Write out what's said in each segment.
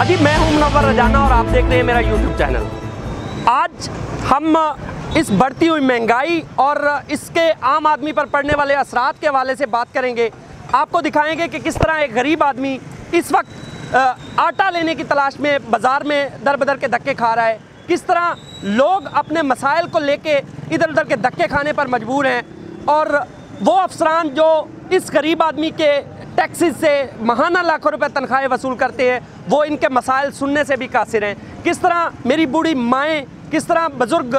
जी मैं हूं मुनव्वर रजाना और आप देख रहे हैं मेरा यूट्यूब चैनल। आज हम इस बढ़ती हुई महंगाई और इसके आम आदमी पर पड़ने वाले असरात के हवाले से बात करेंगे। आपको दिखाएंगे कि किस तरह एक गरीब आदमी इस वक्त आटा लेने की तलाश में बाज़ार में दर बदर के धक्के खा रहा है, किस तरह लोग अपने मसाइल को लेके इधर उधर के धक्के खाने पर मजबूर हैं और वो अफसरान जो इस गरीब आदमी के टैक्सेस से महाना लाखों रुपए तनख्वाहें वसूल करते हैं वो इनके मसाइल सुनने से भी कासिर हैं। किस तरह मेरी बूढ़ी माएँ, किस तरह बुज़ुर्ग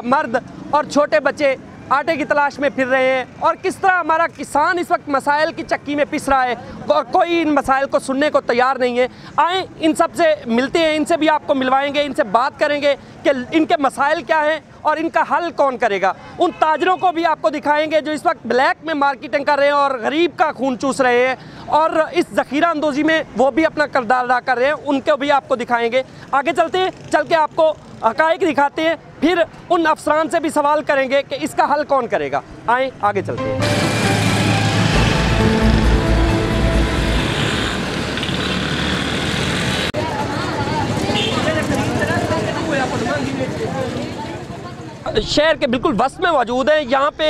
मर्द और छोटे बच्चे आटे की तलाश में फिर रहे हैं और किस तरह हमारा किसान इस वक्त मसाइल की चक्की में पिस रहा है और कोई इन मसाइल को सुनने को तैयार नहीं है। आए इन सब से मिलते हैं, इनसे भी आपको मिलवाएंगे, इनसे बात करेंगे कि इनके मसाइल क्या हैं और इनका हल कौन करेगा। उन ताजरों को भी आपको दिखाएंगे जो इस वक्त ब्लैक में मार्केटिंग कर रहे हैं और गरीब का खून चूस रहे हैं और इस ज़ख़ीरा अंदोज़ी में वो भी अपना किरदार अदा कर रहे हैं, उनको भी आपको दिखाएंगे। आगे चलते हैं, चल के आपको हक़ाइक़ दिखाते हैं, फिर उन अफसरान से भी सवाल करेंगे कि इसका हल कौन करेगा। आए आगे चलते हैं। शहर के बिल्कुल वस्त में मौजूद है। यहाँ पे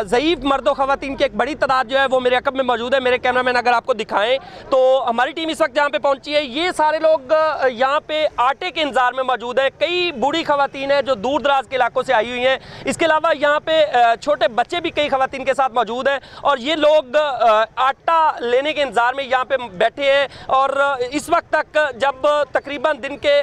ज़ईफ़ मर्द व ख़वातीन की एक बड़ी तादाद जो है वो मेरे अक़ब में मौजूद है। मेरे कैमरामैन अगर आपको दिखाएं तो हमारी टीम इस वक्त जहाँ पे पहुँची है, ये सारे लोग यहाँ पे आटे के इंतज़ार में मौजूद है। कई बूढ़ी ख़वातीन हैं जो दूर दराज के इलाकों से आई हुई हैं। इसके अलावा यहाँ पे छोटे बच्चे भी कई ख़वातीन के साथ मौजूद हैं और ये लोग आटा लेने के इंतज़ार में यहाँ पर बैठे हैं और इस वक्त तक जब तकरीबन दिन के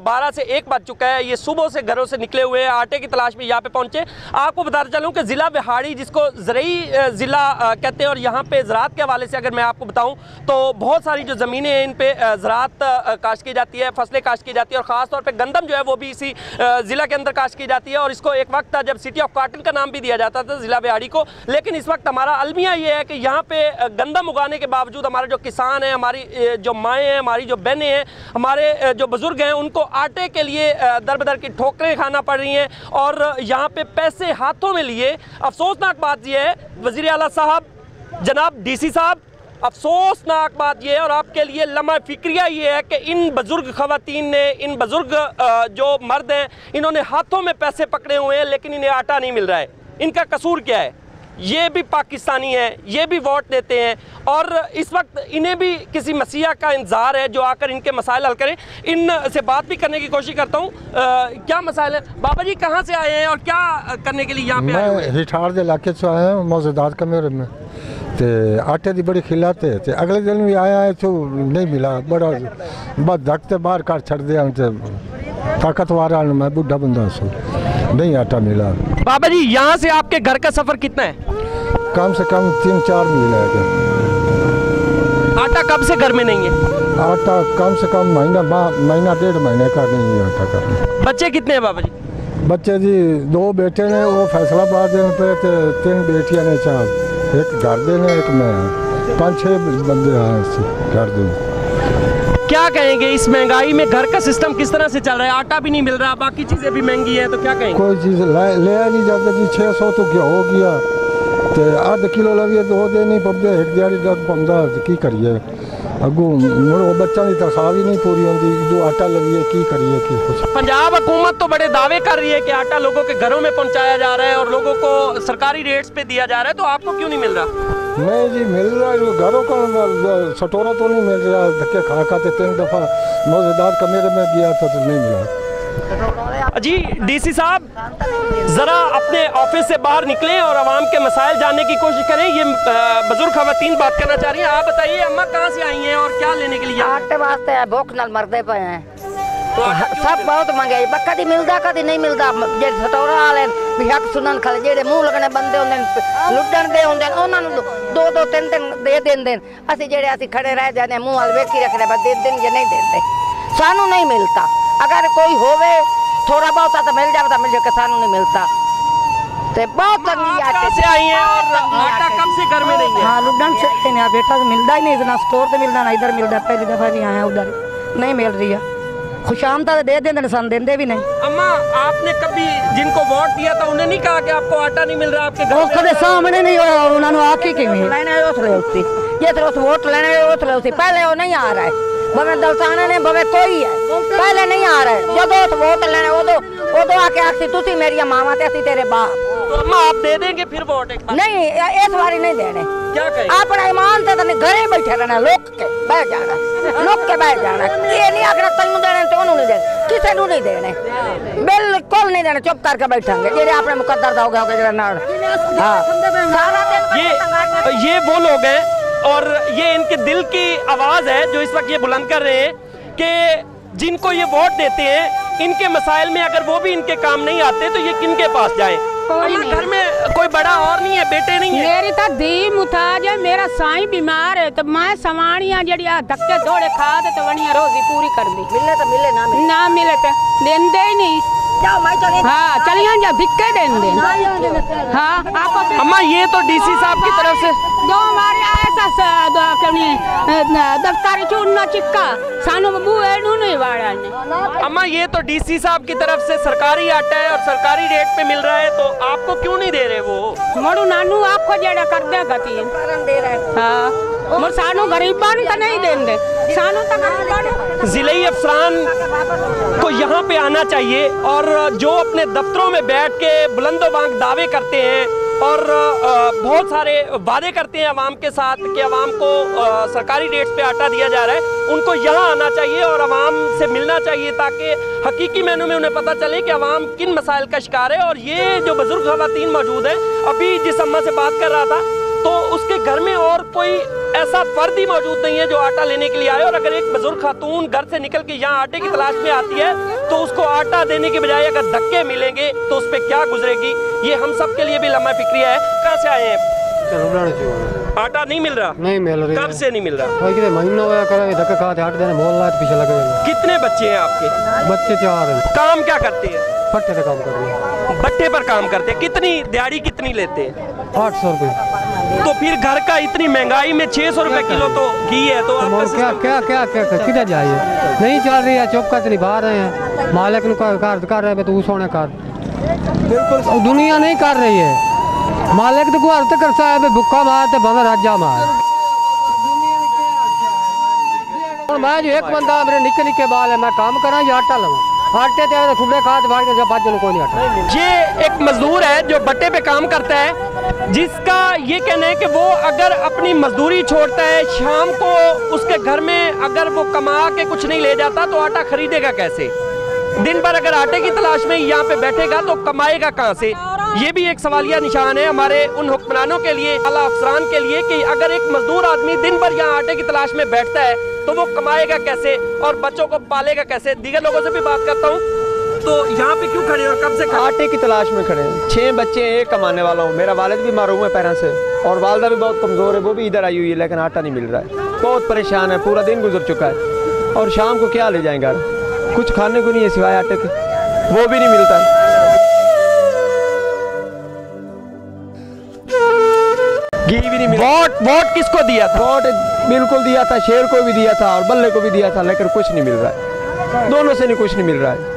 12 से 1 बज चुका है, ये सुबह से घरों से निकले हुए हैं, आटे की तलाश में यहाँ पे पहुंचे। आपको बताना चलूं कि ज़िला बिहाड़ी जिसको ज़रई ज़िला कहते हैं और यहाँ पे ज़राअत के हवाले से अगर मैं आपको बताऊं तो बहुत सारी जो ज़मीनें हैं इन पे ज़राअत काश्त की जाती है, फसलें काश्त की जाती है और ख़ास तौर पे गंदम जो है वो भी इसी ज़िला के अंदर काश्त की जाती है और इसको एक वक्त था जब सिटी ऑफ कॉटन का नाम भी दिया जाता था ज़िला बिहाड़ी को। लेकिन इस वक्त हमारा अलमिया ये है कि यहाँ पे गंदम उगाने के बावजूद हमारे जो किसान हैं, हमारी जो माएँ हैं, हमारी जो बहनें हैं, हमारे जो बुज़ुर्ग हैं, उनको आटे के लिए दर बदर की ठोकरें खाना पड़ रही हैं और यहाँ पे पैसे हाथों में लिए। अफसोसनाक बात यह है वज़ीर आला साहब, जनाब डीसी साहब, अफसोसनाक बात यह है और आपके लिए लम्हा फिक्रिया ये है कि इन बुज़ुर्ग ख़वातीन ने, इन बुज़ुर्ग जो मर्द हैं, इन्होंने हाथों में पैसे पकड़े हुए हैं लेकिन इन्हें आटा नहीं मिल रहा है। इनका कसूर क्या है? ये भी पाकिस्तानी हैं, ये भी वोट देते हैं और इस वक्त इन्हें भी किसी मसीहा का इंतज़ार है जो आकर इनके मसाइल हल करें। इन से बात भी करने की कोशिश करता हूँ। क्या मसाइल है बाबा जी, कहाँ से आए हैं और क्या करने के लिए यहाँ पे आए हैं? मैं हिठार के इलाके से आया हूँ, मौजूदात कमेरे में ते आटे की बड़ी खिलात है। ते अगले दिन भी आया है तो नहीं मिला, बड़ा बस धकते बाहर कर छड़ दिया। ताकतवार मैं बुढ़ा बंदा सो, नहीं आटा मिला। बाबा जी यहाँ से आपके घर का सफ़र कितना है? कम से कम 3-4 मील है। आटा कब से घर में नहीं है? आटा कम से कम महीना 1.5 महीने का नहीं है आटा का। बच्चे कितने हैं बाबा जी? बच्चे जी 2 बेटे ने, वो फैसलाबाद पे, 3 बेटियां ने, 4, एक घर देने, एक मैं, 5-6 बंदे हैं घर देने। क्या कहेंगे इस महंगाई में घर का सिस्टम किस तरह से चल रहा है? आटा भी नहीं मिल रहा, बाकी चीज़ें भी महंगी हैं, तो क्या कहेंगे? कोई चीज़ ले नहीं जाता जी। 600 तो क्या हो गया, तो आधा किलो लगे तो दे नहीं पड़ते, एक दिहाड़ी लग पौंदा की करिए। अगू मुड़ो बच्चा की तनख्वाह भी नहीं पूरी होती, जो आटा लगिए की करिए की कुछ। पंजाब हुकूमत तो बड़े दावे कर रही है कि आटा लोगों के घरों में पहुंचाया जा रहा है और लोगों को सरकारी रेट्स पे दिया जा रहा है, तो आपको क्यों नहीं मिल रहा? नहीं जी मिल रहा है, घरों का सटोरा तो नहीं मिल रहा। धक्के खा खाते 3 दफ़ा मौजूदात कमेरे में गया था तो नहीं मिला। जी डीसी साहब, ज़रा अपने ऑफिस से बाहर निकलें और आवाम के मसाइल जानने की कोशिश करें। ये बुजुर्ग ख़वातीन बात करना चाह रही हैं। आप बताइए अम्मा, कहाँ से आई हैं और क्या लेने के लिए? आटे वास्ते है, भूख नाल मरदे पे हैं। तो सब बहुत महंगाई, कदी मिलता कदी नहीं मिलता। जे सटोरा वाले भी हक सुनन खले, जेडे मुंह लगने बंदे होंदे लुटण दे होंदे उन्हां नूं 2-3 दे देंदे। असीं जेडे असीं खड़े रह जांदे मुंह वाल वेखी रखदे, बस दे देन जे नहीं देंदे। सानू नहीं मिलता। अगर कोई होवे थोड़ा बहुत तो मिल जाए तो मिल जाए, सानू नहीं मिलता। ते बहुत तंगी आटे से आई हैं और आटा कब से घर में नहीं है? हाँ लुटन से बेटा मिलता ही नहीं, ना स्टोर से मिलता ना इधर मिलता। पहली दफा भी आए उधर नहीं मिल रही है। खुशामदा दे देंगे, सन देंगे भी नहीं। अम्मा, आपने कभी जिनको वोट दिया था उन्हें नहीं कहा कि आपको आटा नहीं मिल रहा आपके घर? वो कदे सामने नहीं होया, उन्होंने आके किवें लेने उस ले उसी ये तो उस वोट लेने उस ले उसी पहले वो नहीं आ रहा है। भवे दलसाने ने भवे कोई है पहले नहीं आ रहे जो वोट लेने वो आके आखी तुसी मेरी मामा ते असी तेरे बाप। तो अम्मा आप दे देंगे फिर वोट एक बार? नहीं इस बारी नहीं देने। क्या कहें? अपना ईमान ते घरे बैठे रहना लोक के बह जाना ये नहीं आखना तेन देने तो नहीं देने किसी को नहीं देने बिल्कुल नहीं देने चुप करके बैठेंगे जेडे अपने मुकद्दर दा हो गया नाल। हाँ ये वो लोग हैं और ये इनके दिल की आवाज है जो इस वक्त ये बुलंद कर रहे हैं कि जिनको ये वोट देते हैं इनके मसाइल में अगर वो भी इनके काम नहीं आते तो ये किनके पास जाएं? घर में कोई बड़ा और नहीं है, बेटे नहीं है? मेरी तो धी मुताज है, मेरा साईं बीमार है तो मैं सवाणियां जड़िया धक्के दौड़े खा दे तो वनिया रोजी पूरी कर दी। मिले तो मिले ना मिले तो देंदे ही नहीं। जाओ मैं चले हाँ चलिए जा धिक्के देंदे। हाँ आप अम्मा ये तो डीसी साहब की तरफ से दो बार ऐसा दफ्तर चूना चिक्का सानू बूए नहीं वाड़ा ने। अम्मा ये तो डीसी साहब की तरफ से सरकारी आटा है और सरकारी रेट पे मिल रहा है तो आपको क्यों नहीं दे रहे वो? मोड़ू नानू आपको जेड़ा कर दे गति दे रहे। हाँ मोर सानू गरीबान का नहीं देंदे सानू तो गरीबान। जिले अफसरान को यहाँ पे आना चाहिए और जो अपने दफ्तरों में बैठ के बुलंदोबांग दावे करते हैं और बहुत सारे वादे करते हैं अवाम के साथ कि अवाम को सरकारी रेट्स पे आटा दिया जा रहा है, उनको यहाँ आना चाहिए और अवाम से मिलना चाहिए ताकि हकीकी मैनू में उन्हें पता चले कि अवाम किन मसाइल का शिकार है। और ये जो बुजुर्ग खवातीन मौजूद है, अभी जिस अम्मा से बात कर रहा था तो उसके घर में और कोई ऐसा फर्द ही मौजूद नहीं है जो आटा लेने के लिए आए। और अगर एक बुजुर्ग खातून घर से निकल के यहाँ आटे की तलाश में आती है तो उसको आटा देने के बजाय अगर धक्के मिलेंगे तो उस पर क्या गुजरेगी, ये हम सब के लिए भी लम्हा फिक्रिया है। कहाँ से आए हैं? आटा नहीं मिल रहा? नहीं मिल रहा। कब से नहीं मिल रहा? महीना हुआ करे धक्के खाते आटे देने मोहल्ला पीछे लगे हुए। कितने बच्चे हैं आपके? बच्चे 4 हैं। काम क्या करते हैं? भट्टे पे काम कर रहे हैं। भट्टे पर काम करते हैं। कितनी दिहाड़ी कितनी लेते हैं? 800 रुपये। तो फिर घर का इतनी महंगाई में 600 रुपए किलो तो घी है तो क्या किधर जाइए? नहीं चल रही है, चौका से निभा रहे हैं, मालिक कर रहे हैं तो सोने कर बिल्कुल दुनिया नहीं कर रही है। मालिक तो गुहार तक करता है भुक्खा मार तो भवे राजा मार। मैं जो एक बंदा मेरे निक्के निक्के बाल है, मैं काम करा या आटा लगा आटे ते खुबड़े खा बाजन को नहीं आटा। ये एक मजदूर है जो भट्टे पे काम करता है जिसका ये कहना है कि वो अगर अपनी मजदूरी छोड़ता है शाम को उसके घर में अगर वो कमा के कुछ नहीं ले जाता तो आटा खरीदेगा कैसे? दिन भर अगर आटे की तलाश में यहाँ पे बैठेगा तो कमाएगा कहाँ से? ये भी एक सवालिया निशान है हमारे उन हुक्मरानों के लिए, आला अफसरान के लिए कि अगर एक मजदूर आदमी दिन भर यहाँ आटे की तलाश में बैठता है तो वो कमाएगा कैसे और बच्चों को पालेगा कैसे? दीगर लोगों से भी बात करता हूँ तो यहाँ पे क्यों खड़े और कब से खड़े? आटे की तलाश में खड़े हैं। 6 बच्चे हैं, एक कमाने वाला हूँ। मेरा वालिद भी मारूं है पैरों से और वालदा भी बहुत कमज़ोर है, वो भी इधर आई हुई है लेकिन आटा नहीं मिल रहा है। बहुत परेशान है, पूरा दिन गुजर चुका है और शाम को क्या ले जाएंगे? कुछ खाने को नहीं है सिवाय आटे के, वो भी नहीं मिलता है। घी भी नहीं मिला। वोट किसको दिया था? वोट बिल्कुल दिया था, शेर को भी दिया था और बल्ले को भी दिया था लेकिन कुछ नहीं मिल रहा है, दोनों से नहीं कुछ नहीं मिल रहा है।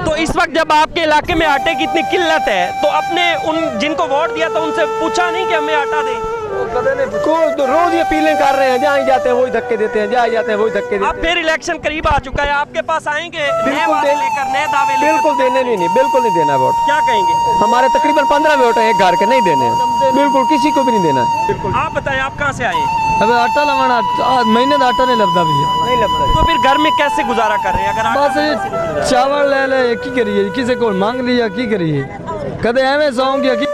तो इस वक्त जब आपके इलाके में आटे की इतनी किल्लत है तो अपने उन जिनको वोट दिया था उनसे पूछा नहीं कि हमें आटा दें? तो रोज ये अपीलें कर रहे हैं, जहाँ जाते हैं वही धक्के देते हैं, जहाँ जाते हैं वही धक्के देते हैं। अब फिर इलेक्शन करीब आ चुका है, आपके पास आएंगे नए बिल्कुल वादे लेकर, नए दावे लेकर? बिल्कुल देने नहीं, बिल्कुल नहीं देना वोट। क्या कहेंगे? हमारे तकरीबन 15 वोट हैं एक घर के, नहीं देने हैं, बिल्कुल किसी को भी नहीं देना है। आप बताएं आप कहाँ से आए? अब आटा लवाना महीने का आटा नहीं लगता भैया, नहीं लगता। तो फिर घर में कैसे गुजारा कर रहे हैं? अगर बस चावल ले ले की करिए, किसी को मांग लिया की करिए, कदे एवं सौंगे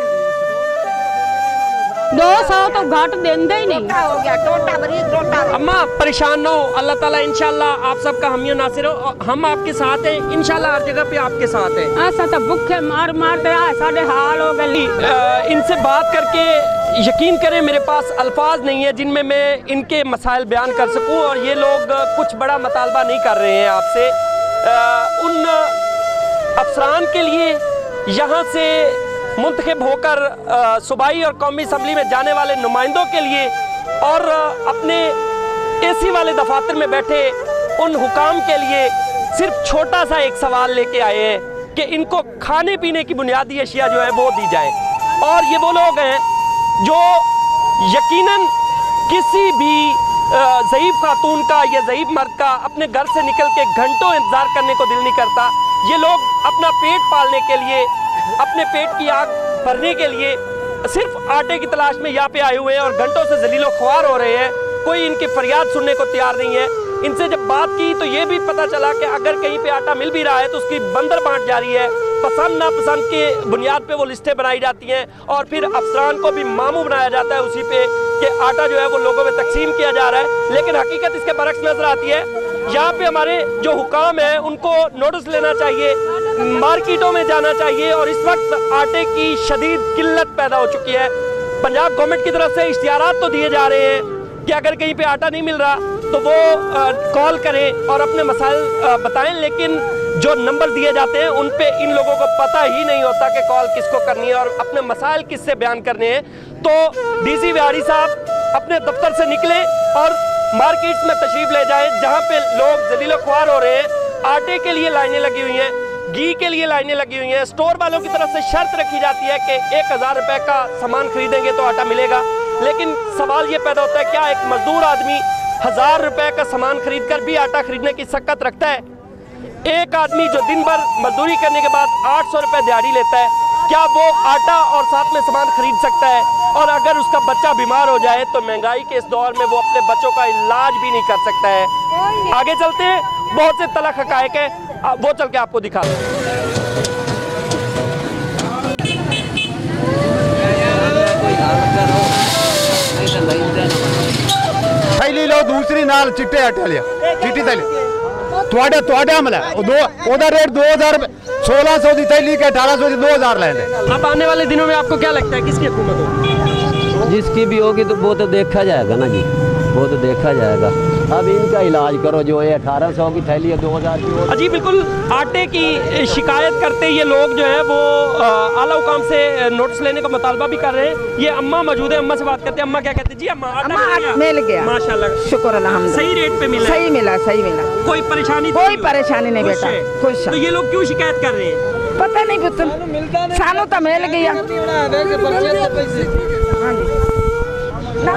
200 तो घाट देंदे ही नहीं। हो गया टोटा बरी टोटा। अम्मा परेशान हो, अल्लाह ताला इंशाल्लाह आप सबका हामी नासिर हो, हम आपके साथ हैं इंशाल्लाह, हर जगह पे आपके साथ हैं। ऐसा तो भूखे मार मारते साढ़े हाल हो गए। इनसे बात करके यकीन करें मेरे पास अल्फाज नहीं है जिनमें मैं इनके मसाइल बयान कर सकूं और ये लोग कुछ बड़ा मुतालबा नहीं कर रहे हैं आपसे। उन अफसरान के लिए यहाँ से मुंतखब होकर सूबाई और कौमी असम्बली में जाने वाले नुमाइंदों के लिए और अपने एसी वाले दफातर में बैठे उन हुकाम के लिए सिर्फ छोटा सा एक सवाल लेके आए हैं कि इनको खाने पीने की बुनियादी अशिया जो है वो दी जाए। और ये वो लोग हैं जो यकीनन किसी भी ज़ईफ़ खातून का या ज़ईफ़ मर्द का अपने घर से निकल के घंटों इंतज़ार करने को दिल नहीं करता। ये लोग अपना पेट पालने के लिए, अपने पेट की आग भरने के लिए सिर्फ आटे की तलाश में यहाँ पे आए हुए हैं और घंटों से जलीलो ख्वार हो रहे हैं। कोई इनकी फरियाद सुनने को तैयार नहीं है। इनसे जब बात की तो ये भी पता चला कि अगर कहीं पे आटा मिल भी रहा है तो उसकी बंदर बांट जारी है। पसंद नापसंद के बुनियाद पे वो लिस्टें बनाई जाती हैं और फिर अफसरान को भी मामू बनाया जाता है उसी पे कि आटा जो है वो लोगों में तकसीम किया जा रहा है। लेकिन हकीकत इसके बरक्स नजर आती है। यहाँ पे हमारे जो हुकाम है उनको नोटिस लेना चाहिए, मार्केटों में जाना चाहिए। और इस वक्त आटे की शदीद किल्लत पैदा हो चुकी है। पंजाब गवर्नमेंट की तरफ से इश्तिहारात तो दिए जा रहे हैं कि अगर कहीं पे आटा नहीं मिल रहा तो वो कॉल करें और अपने मसाइल बताएं, लेकिन जो नंबर दिए जाते हैं उन पे इन लोगों को पता ही नहीं होता कि कॉल किसको करनी है और अपने मसाइल किससे बयान करने हैं। तो डीसी बिहारी साहब अपने दफ्तर से निकले और मार्केट्स में तशरीफ ले जाएं जहां पे लोग जलीलो ख्वार हो रहे हैं। आटे के लिए लाइनें लगी हुई हैं, घी के लिए लाइनें लगी हुई हैं। स्टोर वालों की तरफ से शर्त रखी जाती है कि 1000 रुपए का सामान खरीदेंगे तो आटा मिलेगा। लेकिन सवाल ये पैदा होता है, क्या एक मजदूर आदमी 1000 रुपए का सामान खरीद कर भी आटा खरीदने की शक्कत रखता है? एक आदमी जो दिन भर मजदूरी करने के बाद 800 रुपए दिहाड़ी लेता है, क्या वो आटा और साथ में सामान खरीद सकता है? और अगर उसका बच्चा बीमार हो जाए तो महंगाई के इस दौर में वो अपने बच्चों का इलाज भी नहीं कर सकता है। आगे चलते हैं, बहुत से तलख हकायक है, वो चल के आपको दिखा दूं। थैली लो दूसरी नाल चिट्टे आटे लिया, चिट्टी थैली ਤੁਹਾਡਾ ਹਮਲਾ ਉਹਦਾ रेट 2000 1600 की थैली के 1800 की 2000 लेंगे। अब आने वाले दिनों में आपको क्या लगता है किसकी हुकूमत होगी? जिसकी भी होगी तो वो तो देखा जाएगा ना जी, वो तो देखा जाएगा। अब इनका इलाज करो, जो है 1800 की थैली है 2000 की। अजी बिल्कुल आटे की शिकायत करते ये लोग जो है वो आला हुकाम से नोटिस लेने का मुतालबा भी कर रहे हैं। ये अम्मा मौजूद है, अम्मा से बात करते हैं। अम्मा क्या कहते हैं? जी अम्मा, आटा मिल गया माशाल्लाह, शुक्र अल्हम्दुलिल्लाह। सही रेट पे मिला? सही मिला, सही मिला, कोई परेशानी? कोई परेशानी नहीं बेटा, खुश। तो ये लोग क्यों शिकायत कर रहे हैं? पता नहीं पुत्र, सानू तो मिल गया।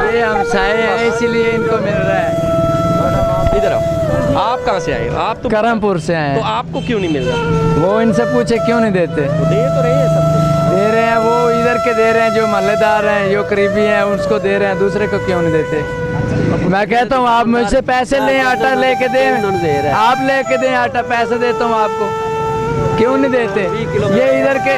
ये हमसाए हैं इसीलिए इनको मिल रहा है। इधर आओ, आप कहाँ से आए? आप तो करमपुर से आए। तो आपको क्यों नहीं मिल रहा? वो इनसे पूछे क्यों नहीं देते? दे तो रहे हैं, सब दे रहे हैं, वो इधर के दे रहे हैं, जो महल्लेदार हैं, जो करीबी हैं उसको दे रहे हैं, दूसरे को क्यों नहीं देते? मैं कहता हूँ आप मुझसे पैसे लें, आटा लेके दें, आप लेके दें आटा, पैसे देता हूँ आपको, क्यों नहीं देते? ये इधर के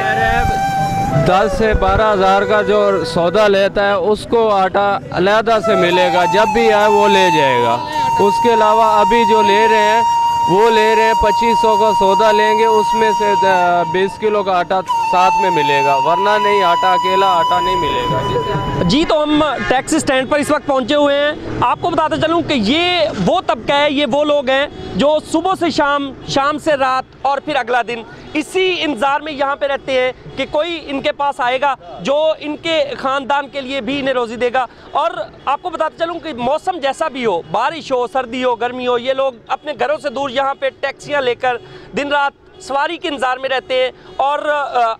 10 से 12 हज़ार का जो सौदा लेता है उसको आटा अलहदा से मिलेगा, जब भी आए वो ले जाएगा। उसके अलावा अभी जो ले रहे हैं वो ले रहे हैं 2500 का सौदा लेंगे, उसमें से 20 किलो का आटा साथ में मिलेगा, वरना नहीं, आटा अकेला आटा नहीं मिलेगा। जी तो हम टैक्सी स्टैंड पर इस वक्त पहुंचे हुए हैं। आपको बताते चलूं कि ये वो तबका है, ये वो लोग हैं जो सुबह से शाम, शाम से रात और फिर अगला दिन इसी इंतज़ार में यहाँ पे रहते हैं कि कोई इनके पास आएगा जो इनके ख़ानदान के लिए भी इन्हें रोज़ी देगा। और आपको बताते चलूँ कि मौसम जैसा भी हो, बारिश हो, सर्दी हो, गर्मी हो, ये लोग अपने घरों से दूर यहाँ पे टैक्सियाँ लेकर दिन रात सवारी के इंतज़ार में रहते हैं। और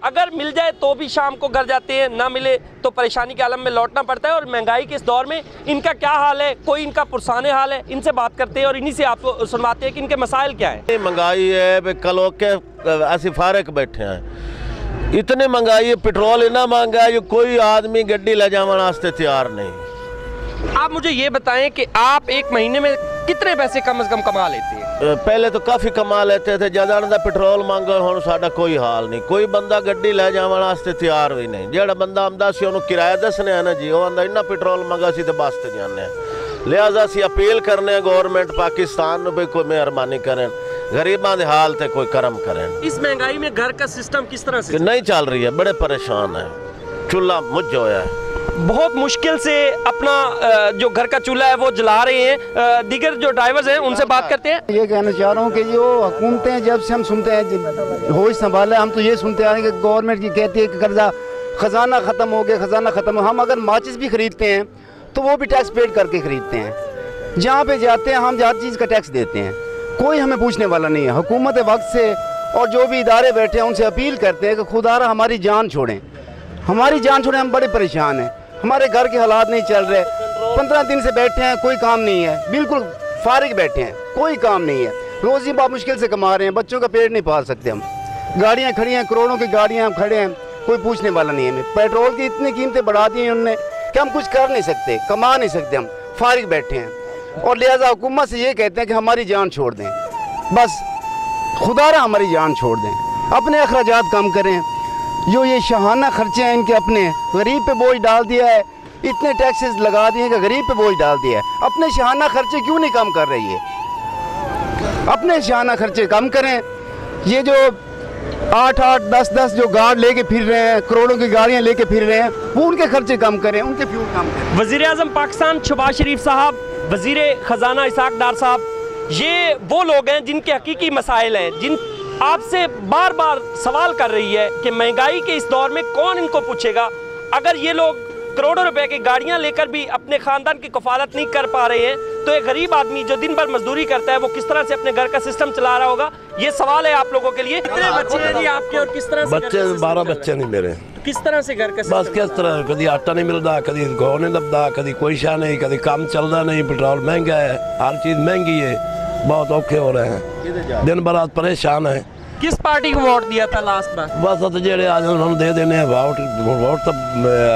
अगर मिल जाए तो भी शाम को घर जाते हैं, ना मिले तो परेशानी के आलम में लौटना पड़ता है। और महंगाई के इस दौर में इनका क्या हाल है, कोई इनका पुरसाने हाल है, इनसे बात करते हैं और इन्हीं से आप सुनवाते हैं कि इनके मसाइल क्या है। महंगाई है, कलो के ऐसे फारक बैठे हैं, इतनी महंगाई है, पेट्रोल इतना महंगा है जो कोई आदमी गड्डी ले जाने वास्ते तैयार नहीं। आप मुझे ये बताएं कि आप एक महीने में कितने पैसे कम से कम कमा लेते हैं? पहले तो काफ़ी कमा लेते थे, ज़्यादा पेट्रोल मांगो, हुण साडा कोई हाल नहीं, कोई बंदा गड्डी ले जाने वास्ते तैयार भी नहीं। जो बंदा आंदा सी उन्होंने किराया दसने है ना जी, वो आंदा इन्ना पेट्रोल मंगा सी तो बस ते जाने। लिहाजा असी अपील करने गवर्नमेंट पाकिस्तान में भी कोई मेहरबानी करें, गरीबों के हाल ते कोई करम करें। इस महंगाई में घर का सिस्टम किस तरह से नहीं चल रही है? बड़े परेशान है, चूल्हा मुझ होया है, बहुत मुश्किल से अपना जो घर का चूल्हा है वो जला रहे हैं। दीगर जो ड्राइवर्स हैं उनसे बात करते हैं। ये कहना चाह रहा हूँ कि जो हुकूमतें जब से हम सुनते हैं होश संभाला, हम तो ये सुनते आ रहे हैं कि गवर्नमेंट की कहती है कि कर्जा खजाना ख़त्म हो गया, खजाना ख़त्म हो। हम अगर माचिस भी ख़रीदते हैं तो वो भी टैक्स पेड करके ख़रीदते हैं। जहाँ पे जाते हैं हम हर चीज़ का टैक्स देते हैं, कोई हमें पूछने वाला नहीं है। हुकूमत वक्त से और जो भी इदारे बैठे हैं उनसे अपील करते हैं कि खुदारा हमारी जान छोड़ें, हमारी जान छोड़ें, हम बड़े परेशान हैं, हमारे घर के हालात नहीं चल रहे। 15 दिन से बैठे हैं, कोई काम नहीं है, बिल्कुल फारिग बैठे हैं, कोई काम नहीं है। रोजी बहुत मुश्किल से कमा रहे हैं, बच्चों का पेट नहीं पाल सकते हम। गाड़ियाँ खड़ी हैं, करोड़ों की गाड़ियाँ हम खड़े हैं, कोई पूछने वाला नहीं है हमें। पेट्रोल की इतनी कीमतें बढ़ा दी हैं उन्होंने कि हम कुछ कर नहीं सकते, कमा नहीं सकते, हम फारिग बैठे हैं। और लिहाजा हुकूमत से ये कहते हैं कि हमारी जान छोड़ दें, बस खुदारा हमारी जान छोड़ दें, अपने अखराजात कम करें। जो ये शाहाना खर्चे हैं इनके, अपने गरीब पे बोझ डाल दिया है, इतने टैक्सेस लगा दिए कि गरीब पे बोझ डाल दिया है। अपने शाहाना खर्चे क्यों नहीं कम कर रही है? अपने शाहाना खर्चे कम करें। ये जो 8-8, 10-10 जो गार्ड लेके फिर रहे हैं, करोड़ों की गाड़ियां लेके फिर रहे हैं, वो उनके खर्चे कम करें, उनके फ्यूल कम करें। वज़ीर आज़म पाकिस्तान शहबाज शरीफ साहब, वज़ीर ख़जाना इसाक डार साहब, ये वो लोग हैं जिनके हकीकी मसाइल हैं, जिन आपसे बार बार सवाल कर रही है कि महंगाई के इस दौर में कौन इनको पूछेगा। अगर ये लोग करोड़ों रुपए की गाड़ियां लेकर भी अपने खानदान की कफालत नहीं कर पा रहे हैं, तो एक गरीब आदमी जो दिन भर मजदूरी करता है वो किस तरह से अपने घर का सिस्टम चला रहा होगा? ये सवाल है आप लोगों के लिए। कितने बच्चे हैं जी आपके और किस तरह से? बच्चे 12 बच्चे नहीं मेरे। तो किस तरह से घर का सिस्टम? बस किस तरह, कभी आटा नहीं मिलता, कभी घो नहीं लगता, कभी कोई शाह नहीं, कभी काम चलता नहीं, पेट्रोल महंगा है, हर चीज़ महंगी है, बहुत औखे हो रहे हैं, दिन भर आज परेशान है। किस पार्टी को वोट दिया था लास्ट बार? बस तो जेड़े आज उन्होंने दे देने वोट तो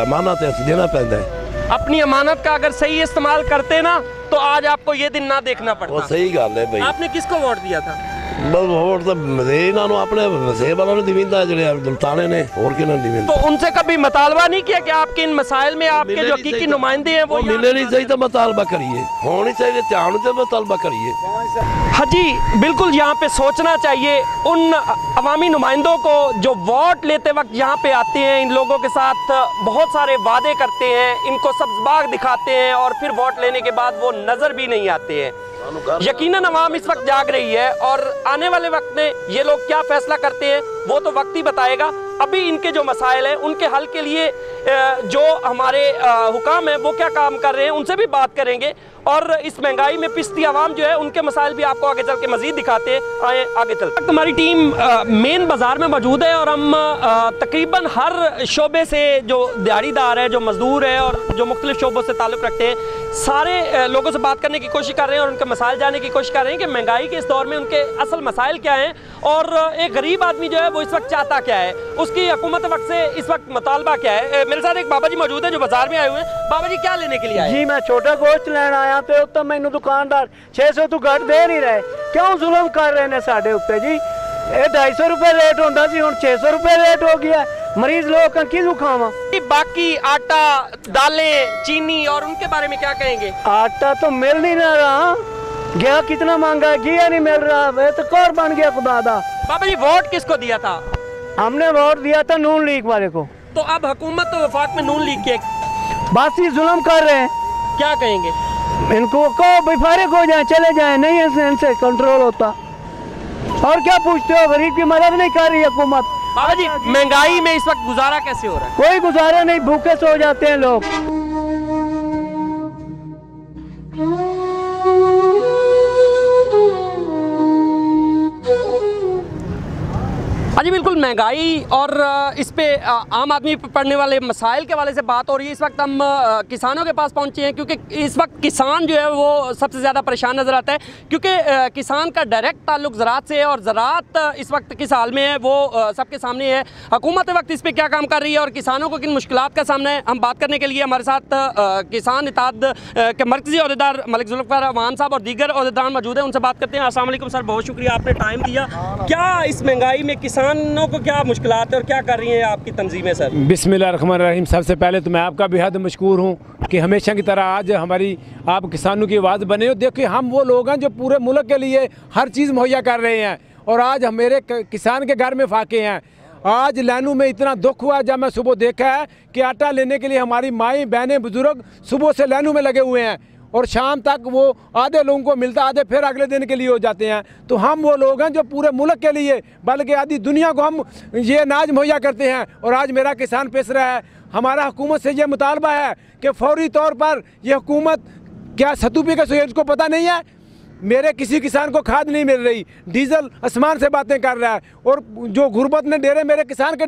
अमानत है, देना पैदा है। अपनी अमानत का अगर सही इस्तेमाल करते ना तो आज आपको ये दिन ना देखना पड़ता। वो सही गल है भाई। आपने किसको वोट दिया था? बस वोट तो इन्होंने अपने सेब वालों ने दिविंदा जेड़े दुल्ताने ने, और किन्होंने दिविंदा। तो उनसे कभी मुतालबा नहीं किया कि आपके इन मसाइल में आपके जो हकीकी नुमाइंदे हैं वो मिले नहीं सही तो मुतालबा करिए, होनी चाहिए, ध्यान से मुतालबा करिए। हाँ जी, बिल्कुल यहाँ पे सोचना चाहिए उन अवामी नुमाइंदों को जो वोट लेते वक्त यहाँ पे आते हैं, इन लोगों के साथ बहुत सारे वादे करते हैं, इनको सब्ज़बाग दिखाते हैं और फिर वोट लेने के बाद वो नज़र भी नहीं आते हैं। यकीनन अवाम इस वक्त जाग रही है और आने वाले वक्त में ये लोग क्या फैसला करते हैं वो तो वक्त ही बताएगा। अभी इनके जो मसाइल हैं उनके हल के लिए जो हमारे हुकाम हैं वो क्या काम कर रहे हैं उनसे भी बात करेंगे, और इस महंगाई में पिसती आवाम जो है उनके मसाइल भी आपको आगे चल के मजीद दिखाते हैं। आए आगे चलते। हमारी टीम मेन बाज़ार में मौजूद है और हम तकरीबन हर शोबे से जो दिहाड़ीदार है, जो मजदूर है और जो मुख्तलिफ शोबों से ताल्लुक़ रखते हैं, सारे लोगों से बात करने की कोशिश कर रहे हैं और उनके मसाइल जानने की कोशिश कर रहे हैं कि महंगाई के इस दौर में उनके असल मसाइल क्या हैं और एक गरीब आदमी जो है वो इस वक्त चाहता क्या है, उसकी हुकूमत वक्त से इस वक्त मुतालबा क्या है। मेरे साथ एक बाबा जी मौजूद है जो बाजार में आए हुए हैं। बाबा जी क्या लेने के लिए आए? जी मैं छोटा गोश्त लेना आया तो उत्तम मैनू दुकानदार 600 तो घट दे नहीं रहे, क्यों जुल्म कर रहे हैं साढ़े उत्ते जी? ये 250 रुपए रेट होता सी, हुण 600 रुपए रेट हो गया। मरीज लोग किसू खावा? बाकी आटा, दालें, चीनी और उनके बारे में क्या कहेंगे? आटा तो मिल नहीं रहा, गया कितना महंगा है, घिया नहीं मिल रहा, वे तो कौर बन गया खुदा दा। बाबा जी वोट किसको दिया था? हमने वोट दिया था नून लीग वाले को। तो अब हुकूमत तो वफाक में नून लीग के बस ही जुल्म कर रहे हैं। क्या कहेंगे इनको? कहो भाई फारिग हो जाए, चले जाए, नहीं इनसे कंट्रोल होता। और क्या पूछते हो? गरीब की मदद नहीं कर रही हुकूमत। बाबा जी महंगाई में इस वक्त गुजारा कैसे हो रहा है? कोई गुजारा नहीं, भूखे सो जाते हैं लोग। हाँ जी बिल्कुल, महंगाई और इस पे आम आदमी पर पड़ने वाले मसाइल के हवाले से बात हो रही है। इस वक्त हम किसानों के पास पहुँचे हैं क्योंकि इस वक्त किसान जो है वो सबसे ज़्यादा परेशान नज़र आता है क्योंकि किसान का डायरेक्ट ताल्लुक ज़राअत से है और ज़राअत इस वक्त किस हाल में है वो सबके सामने है। हुकूमत वक्त इस पर क्या काम कर रही है और किसानों को किन मुश्किलात का सामना है, हम बात करने के लिए हमारे साथ किसान इत्तेहाद के मरकज़ी अहदेदार मलिक जुल्फ़िकार अवान साहब और दीगर अहदेदार मौजूद हैं, उनसे बात करते हैं। अस्सलाम वालेकुम सर, बहुत शुक्रिया आपने टाइम दिया। क्या इस महंगाई में किसानों को क्या मुश्किलात है और क्या कर रही हैं आपकी तंजीमें सर? बिस्मिल्लाहिर्रहमानिर्रहीम। सबसे पहले तो मैं आपका बेहद मशकूर हूँ कि हमेशा की तरह आज हमारी आप किसानों की आवाज़ बने हो। देखिए हम वो लोग हैं जो पूरे मुल्क के लिए हर चीज़ मुहैया कर रहे हैं और आज मेरे किसान के घर में फाके हैं। आज लाइनों में इतना दुख हुआ जब मैं सुबह देखा है कि आटा लेने के लिए हमारी माएँ बहनें बुजुर्ग सुबह से लाइनों में लगे हुए हैं और शाम तक वो आधे लोगों को मिलता, आधे फिर अगले दिन के लिए हो जाते हैं। तो हम वो लोग हैं जो पूरे मुल्क के लिए बल्कि आधी दुनिया को हम ये अनाज मुहैया करते हैं और आज मेरा किसान पिस रहा है। हमारा हुकूमत से ये मुतालबा है कि फौरी तौर पर यह हुकूमत क्या 7 रुपये का सूरज को पता नहीं है मेरे किसी किसान को खाद नहीं मिल रही, डीजल आसमान से बातें कर रहा है, और जो गुर्बत ने डेरे मेरे किसान के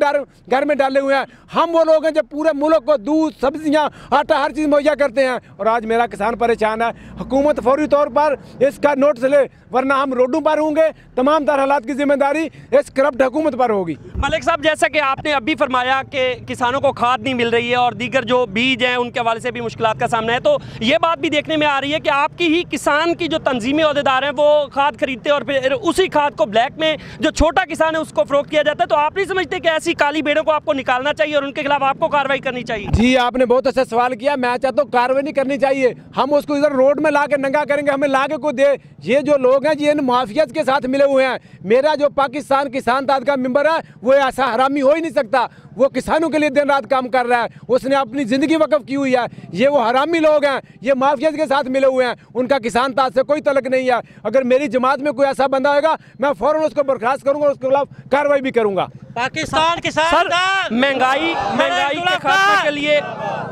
घर में डाले हुए हैं। हम वो लोग हैं जो पूरे मुल्क को दूध, सब्जियां, आटा, हर चीज़ मुहैया करते हैं, और आज मेरा किसान परेशान है। हुकूमत फौरी तौर पर इसका नोटिस ले, वरना हम रोडों पर होंगे। तमाम तर हालात की जिम्मेदारी इस करप्ट हुकूमत पर होगी। मलिक साहब, जैसा कि आपने अभी फरमाया कि किसानों को खाद नहीं मिल रही है और दीगर जो बीज हैं उनके हवाले से भी मुश्किलात का सामना है, तो ये बात भी देखने में आ रही है कि आपकी ही किसान की जो तंजीमी अहदेदार हैं वो खाद खरीदते हैं और फिर उसी खाद को ब्लैक में जो छोटा किसान है उसको फरोख्त किया जाता है। तो आप नहीं समझते कि ऐसी काली भेड़ों को आपको निकालना चाहिए और उनके खिलाफ आपको कार्रवाई करनी चाहिए? जी, आपने बहुत अच्छा सवाल किया। मैं चाहता हूँ कार्रवाई नहीं करनी चाहिए, हम उसको इधर रोड में ला के नंगा करेंगे, हमें ला के को दे। ये जो लोग हैं ये इन माफिया के साथ मिले हुए हैं। मेरा जो पाकिस्तान किसान ताद का मेंबर है वो ऐसा हरामी हो ही नहीं सकता। वो किसानों के लिए दिन रात काम कर रहा है, उसने अपनी ज़िंदगी वक़्फ़ की हुई है। ये वो हरामी लोग हैं, ये माफिया के साथ मिले हुए हैं, उनका किसान ताज से कोई तलक नहीं है। अगर मेरी जमात में कोई ऐसा बंदा होगा मैं फ़ौरन उसको बर्खास्त करूँगा, उसके खिलाफ कार्रवाई भी करूँगा। पाकिस्तान किसान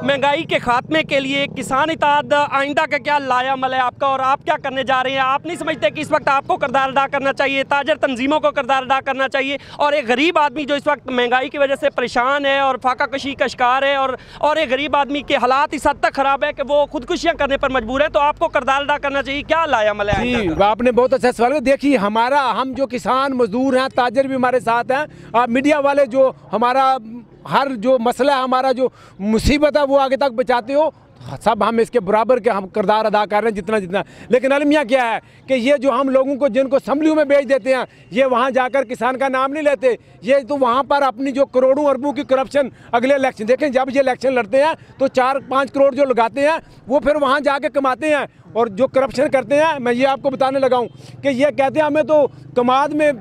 महंगाई के खात्मे के लिए किसान इत्तेहाद आइंदा का क्या लायामल है आपका, और आप क्या करने जा रहे हैं? आप नहीं समझते कि इस वक्त आपको किरदार अदा करना चाहिए, ताजर तंजीमों को किरदार अदा करना चाहिए, और एक गरीब आदमी जो इस वक्त महंगाई की वजह से परेशान है और फाका कशी का शिकार है, और एक गरीब आदमी के हालात इस हद तक ख़राब है कि वो खुदकुशियाँ करने पर मजबूर है, तो आपको किरदार अदा करना चाहिए। क्या लायामल है? जी, आपने बहुत अच्छा सवाल किया। देखिए, हम जो किसान मजदूर हैं, ताजर भी हमारे साथ हैं, आप मीडिया वाले जो हमारा हर जो मसला है, हमारा जो मुसीबत है वो आगे तक बचाते हो, सब हम इसके बराबर के हम किरदार अदा कर रहे हैं जितना। लेकिन अलमिया क्या है कि ये जो हम लोगों को जिनको असम्बलियों में भेज देते हैं, ये वहाँ जाकर किसान का नाम नहीं लेते। ये तो वहाँ पर अपनी जो करोड़ों अरबों की करप्शन, अगले इलेक्शन देखें, जब ये इलेक्शन लड़ते हैं तो 4-5 करोड़ जो लगाते हैं वो फिर वहाँ जाके कमाते हैं, और जो करप्शन करते हैं, मैं ये आपको बताने लगा हूँ कि ये कहते हैं हमें तो कमाद में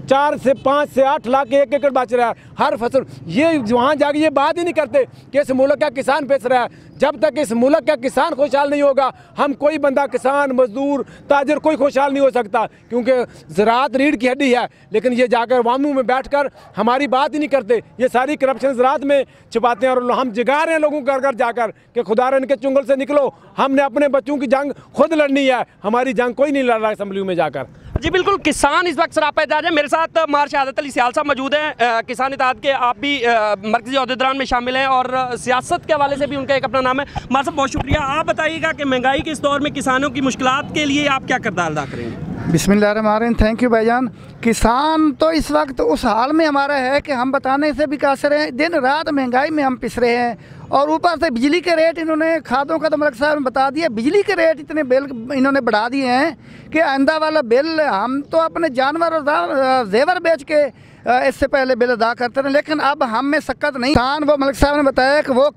4 से 5 से 8 लाख 1 एकड़ बच रहा है हर फसल। ये वहाँ जाके ये बात ही नहीं करते कि इस मुल्क का किसान पिस रहा है। जब तक इस मुल्क का किसान खुशहाल नहीं होगा, हम कोई बंदा, किसान, मजदूर, ताजर, कोई खुशहाल नहीं हो सकता, क्योंकि ज़राअत रीढ़ की हड्डी है। लेकिन ये जाकर वामू में बैठकर हमारी बात ही नहीं करते, ये सारी करप्शन ज़राअत में छिपाते हैं, और हम जगा रहे हैं लोगों को घर जाकर कि खुदा इनके चुंगल से निकलो, हमने अपने बच्चों की जंग खुद लड़नी है, हमारी जंग कोई नहीं लड़ रहा है असम्बली में जाकर। जी बिल्कुल, किसान इस वक्त सरापा एहतजाज है। मेरे साथ मार शहादत अली सियाल साहब मौजूद हैं, किसान इत्तेहाद के आप भी मरकजी अहदेदारान में शामिल हैं और सियासत के हवाले से भी उनका एक अपना नाम है। मार साहब, बहुत शुक्रिया। आप बताइएगा कि महंगाई के इस दौर में किसानों की मुश्किलात के लिए आप क्या किरदार अदा करेंगे? बिस्मिल्लाहिर्रहमानिर्रहीम। थैंक यू भाईजान। किसान तो इस वक्त उस हाल में हमारा है कि हम बताने से भी कासर हैं, दिन रात महंगाई में हम पिस रहे हैं, और ऊपर से बिजली के रेट इन्होंने, खादों का तो मलिक साहब ने बता दिया, बिजली के रेट इतने बिल इन्होंने बढ़ा दिए हैं कि आइंदा वाला बिल, हम तो अपने जानवर और जेवर बेच के इससे पहले बिल अदा करते थे, लेकिन अब हम में सक्कत नहीं। किसान, वो मलिक साहब ने बताया कि वो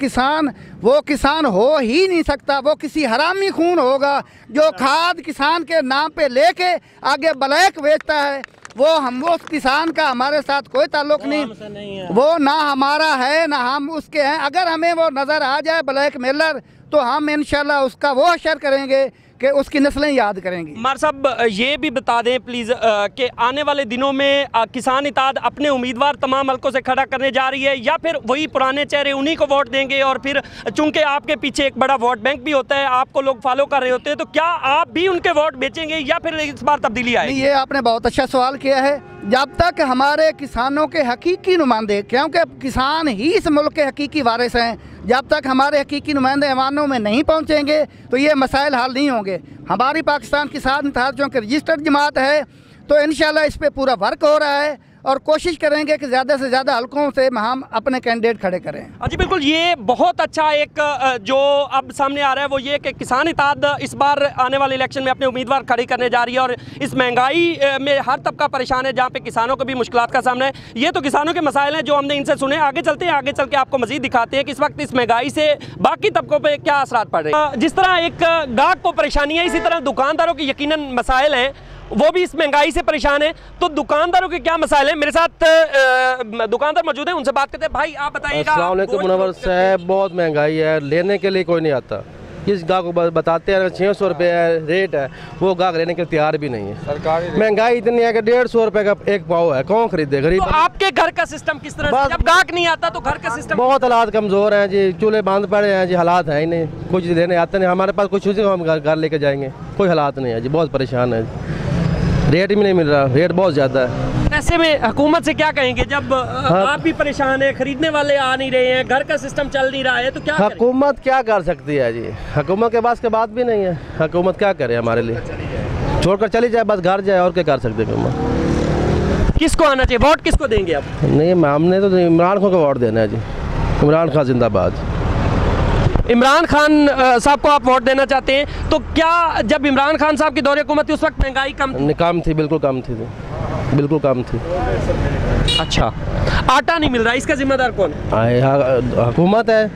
किसान हो ही नहीं सकता, वो किसी हरामी खून होगा जो खाद किसान के नाम पे लेके आगे ब्लैक बेचता है। वो उस किसान का हमारे साथ कोई ताल्लुक नहीं, वो ना हमारा है ना हम उसके हैं। अगर हमें वो नज़र आ जाए ब्लैक मेलर, तो हम इंशाल्लाह उसका वो हशर करेंगे कि उसकी नस्लें याद करेंगी। मार साहब, ये भी बता दें प्लीज़ कि आने वाले दिनों में किसान इत्तेहाद अपने उम्मीदवार तमाम हल्कों से खड़ा करने जा रही है, या फिर वही पुराने चेहरे उन्हीं को वोट देंगे, और फिर चूंकि आपके पीछे एक बड़ा वोट बैंक भी होता है, आपको लोग फॉलो कर रहे होते हैं, तो क्या आप भी उनके वोट बेचेंगे या फिर इस बार तब्दीली आएगी? ये आपने बहुत अच्छा सवाल किया है। जब तक हमारे किसानों के हकीकी नुमाइंदे, क्योंकि किसान ही इस मुल्क के हकीकी वारिस हैं, जब तक हमारे हकीकी नुमाइंदे ऐवानों में नहीं पहुंचेंगे तो ये मसाइल हल नहीं होंगे। हमारी पाकिस्तान किसान इत्तेहाद जो कि रजिस्टर्ड जमात है, तो इंशाल्लाह इस पे पूरा वर्क हो रहा है, और कोशिश करेंगे कि ज़्यादा से ज़्यादा हल्कों से हम अपने कैंडिडेट खड़े करें। जी बिल्कुल, ये बहुत अच्छा एक जो अब सामने आ रहा है वो ये कि किसान इत्तेहाद इस बार आने वाले इलेक्शन में अपने उम्मीदवार खड़े करने जा रही है, और इस महंगाई में हर तबका परेशान है, जहाँ पे किसानों को भी मुश्किलात का सामना है। ये तो किसानों के मसाइल हैं जो हमने इनसे सुने। आगे चलते हैं, आगे चल के आपको मजीद दिखाते हैं कि इस वक्त इस महंगाई से बाकी तबकों पर क्या असरात पड़ रहे हैं। जिस तरह एक गाहक को परेशानी है, इसी तरह दुकानदारों के यकीनन मसाइल हैं, वो भी इस महंगाई से परेशान है। तो दुकानदारों के क्या मसाइल हैं? मेरे साथ दुकानदार मौजूद हैं, उनसे बात करते हैं। भाई आप बताइएगा। अस्सलाम वालेकुम मुनव्वर साहब, बहुत महंगाई है, लेने के लिए कोई नहीं आता। जिस गाहक को बताते हैं 600 रुपये रेट है, वो गाहक लेने के तैयार भी नहीं है। महंगाई इतनी है कि 150 रुपये का एक पाव है, कौन खरीदे गरीब। तो आपके घर का सिस्टम किस तरह से? जब गाहक नहीं आता तो घर का सिस्टम बहुत हालात कमज़ोर हैं जी, चूल्हे बंद पड़े हैं जी, हालात हैं ही नहीं, कुछ देने आते नहीं, हमारे पास कुछ हम घर लेके जाएंगे, कोई हालात नहीं है जी, बहुत परेशान है। रेट भी नहीं मिल रहा, रेट बहुत ज़्यादा है। ऐसे में हुकूमत से क्या कहेंगे जब आप भी परेशान है, खरीदने वाले आ नहीं रहे हैं, घर का सिस्टम चल नहीं रहा है, तो क्या हुकूमत क्या कर सकती है जी? हुकूमत के पास के बात भी नहीं है, हुकूमत क्या करे हमारे लिए, छोड़कर चली जाए बस, घर जाए, और क्या कर सकते हुकूमत। किसको आना चाहिए, वोट किसको देंगे आप? नहीं, हमने तो इमरान खान को वोट देना है जी, इमरान खान जिंदाबाद। इमरान खान साहब को आप वोट देना चाहते हैं, तो क्या जब इमरान खान साहब की दौरे हुकूमत थी उस वक्त महंगाई कम थी? बिल्कुल कम थी, बिल्कुल कम थी। अच्छा, आटा नहीं मिल रहा, इसका जिम्मेदार कौन? हुकूमत है।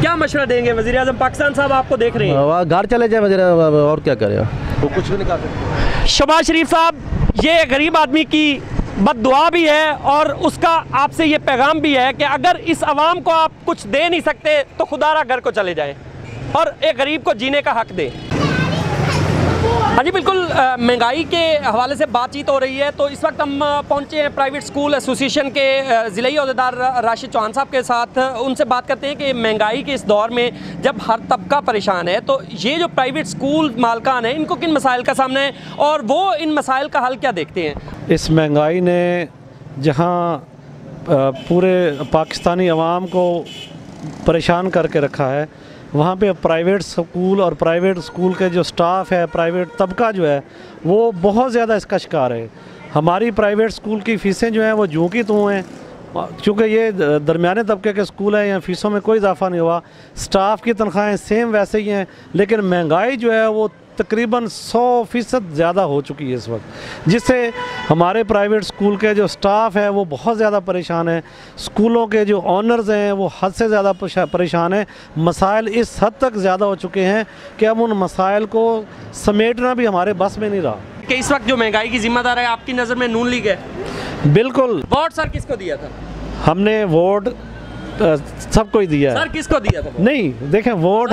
क्या मशवरा देंगे? वज़ीर आज़म पाकिस्तान साहब आपको देख रहे हैं, घर चले जाए वज़ीर, और क्या करेगा, वो कुछ भी नहीं कर सकते। शहबाज शरीफ साहब, ये गरीब आदमी की बद्दुआ भी है और उसका आपसे ये पैगाम भी है कि अगर इस आवाम को आप कुछ दे नहीं सकते तो खुदारा घर को चले जाएं और एक गरीब को जीने का हक दें। हाँ जी, बिल्कुल महंगाई के हवाले से बातचीत हो रही है। तो इस वक्त हम पहुंचे हैं प्राइवेट स्कूल एसोसिएशन के ज़िलाई अहदेदार राशिद चौहान साहब के साथ। उनसे बात करते हैं कि महंगाई के इस दौर में जब हर तबका परेशान है, तो ये जो प्राइवेट स्कूल मालकान हैं, इनको किन मसाइल का सामना है और वो इन मसाइल का हल क्या देखते हैं? इस महंगाई ने जहाँ पूरे पाकिस्तानी अवाम को परेशान करके रखा है, वहाँ पे प्राइवेट स्कूल और प्राइवेट स्कूल के जो स्टाफ है, प्राइवेट तबका जो है, वो बहुत ज़्यादा इसका शिकार है। हमारी प्राइवेट स्कूल की फ़ीसें जो हैं वो जूँ की तूँ हैं, चूँकि ये दरमियाने तबके के स्कूल हैं, यहाँ फ़ीसों में कोई इजाफा नहीं हुआ, स्टाफ की तनख्वाहें सेम वैसे ही हैं, लेकिन महंगाई जो है वो तकरीबन 100% ज़्यादा हो चुकी है इस वक्त, जिससे हमारे प्राइवेट स्कूल के जो स्टाफ है वो बहुत ज़्यादा परेशान है। स्कूलों के जो ऑनर्स हैं वो हद से ज़्यादा परेशान हैं। मसाइल इस हद तक ज़्यादा हो चुके हैं कि अब उन मसाइल को समेटना भी हमारे बस में नहीं रहा। कि इस वक्त जो महंगाई की जिम्मेदार है आपकी नज़र में नून लीग है? बिल्कुल। वोट सर किसको दिया था? हमने वोट सबको ही दिया है। सर किसको दिया था? नहीं, देखें, वोट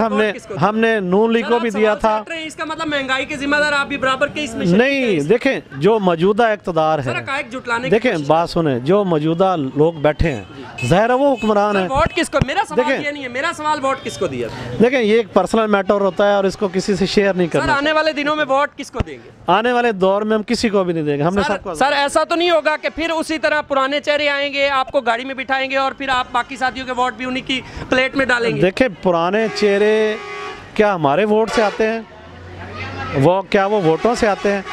हमने नून लीग को भी दिया था। इसका मतलब महंगाई के जिम्मेदार आप भी बराबर के इसमें नहीं, देखें, जो मौजूदा इक़्तिदार है, देखें, बात सुने, जो मौजूदा लोग बैठे हैं, ज़ाहिर है वो हुक्मरान है। वोट किसको? मेरा सवाल ये नहीं है, मेरा सवाल वोट किसको दिया? देखें, ये एक पर्सनल मैटर होता है और इसको किसी से शेयर नहीं करना। आने वाले दिनों में वोट किसको देंगे? आने वाले दौर में हम किसी को भी नहीं देंगे। हमने सबको। सर ऐसा तो नहीं होगा कि फिर उसी तरह पुराने चेहरे आएंगे, आपको गाड़ी में बिठाएंगे और फिर आप बाकी साथियों के वोट भी उन्हीं की प्लेट में डालेंगे? देखिए, पुराने चेहरे क्या हमारे वोट से आते हैं? वो वोटों से आते हैं?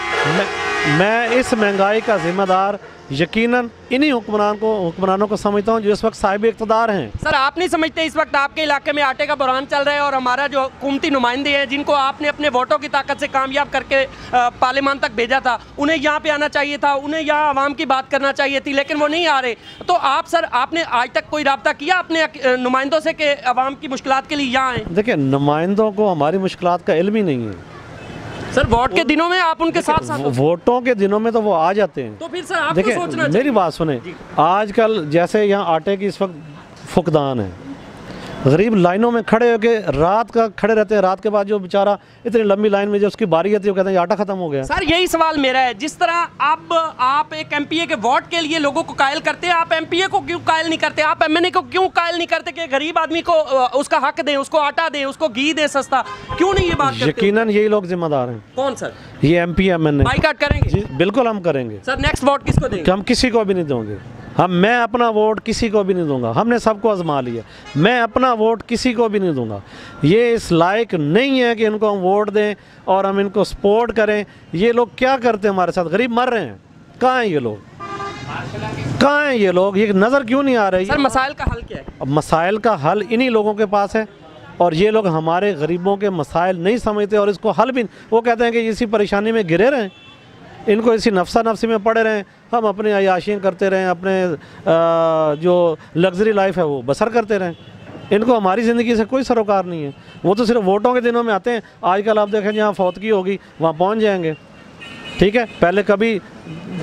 मैं इस महंगाई का जिम्मेदार यकीनन इन्हीं हुक्मरानों को समझता हूँ जो इस वक्त साहिब इक़्तिदार हैं। सर आप नहीं समझते इस वक्त आपके इलाके में आटे का बुरहान चल रहा है और हमारा जो हुकूमती नुमाइंदे हैं, जिनको आपने अपने वोटों की ताकत से कामयाब करके पार्लियामान तक भेजा था, उन्हें यहाँ पे आना चाहिए था, उन्हें यहाँ आवाम की बात करना चाहिए थी, लेकिन वो नहीं आ रहे। तो आप सर, आपने आज तक कोई रब्ता किया अपने नुमाइंदों से कि आवाम की मुश्किलात के लिए यहाँ आए? देखिए, नुमाइंदों को हमारी मुश्किलात का इल्म ही नहीं है सर। वोट के दिनों में आप उनके साथ वोटों के दिनों में तो वो आ जाते हैं। तो फिर सर आपको सोचना चाहिए। मेरी बात सुने, आजकल जैसे यहाँ आटे की इस वक्त फुकदान है, गरीब लाइनों में खड़े होकर रात का खड़े रहते हैं, रात के बाद जो बेचारा इतनी लंबी लाइन में जो उसकी बारी आती है, वो कहते हैं आटा खत्म हो गया। सर यही सवाल मेरा है, जिस तरह आप एक एमपीए के वोट के लिए लोगों को कायल करते हैं, आप एमपीए को क्यों कायल नहीं करते? आप एमएनए को क्यों कायल नहीं करते कि गरीब आदमी को उसका हक दें, उसको आटा दें, उसको घी दें सस्ता? क्यों नहीं ये बात करते? यकीनन यही लोग जिम्मेदार हैं। कौन सर? ये एमपी एमएनए। बाइकाट करेंगे? बिल्कुल हम करेंगे सर। नेक्स्ट वोट किसको देंगे? हम किसी को भी नहीं देंगे। मैं अपना वोट किसी को भी नहीं दूंगा। हमने सबको आजमा लिया, मैं अपना वोट किसी को भी नहीं दूंगा। ये इस लायक नहीं है कि इनको हम वोट दें और हम इनको सपोर्ट करें। ये लोग क्या करते हैं हमारे साथ? गरीब मर रहे हैं। कहाँ हैं ये लोग? कहाँ हैं ये लोग? ये नज़र क्यों नहीं आ रही? सर मसाइल का हल क्या है? मसाइल का हल इन्हीं लोगों के पास है और ये लोग हमारे गरीबों के मसाइल नहीं समझते और इसको हल भी, वो कहते हैं कि इसी परेशानी में घिरे रहें, इनको इसी नफ्सा नफ्सी में पड़े रहें, हम अपने अयाशियाँ करते रहें, अपने जो लग्जरी लाइफ है वो बसर करते रहें। इनको हमारी ज़िंदगी से कोई सरोकार नहीं है। वो तो सिर्फ वोटों के दिनों में आते हैं। आजकल आप देखें, जहाँ फौतगी होगी वहाँ पहुँच जाएंगे, ठीक है। पहले कभी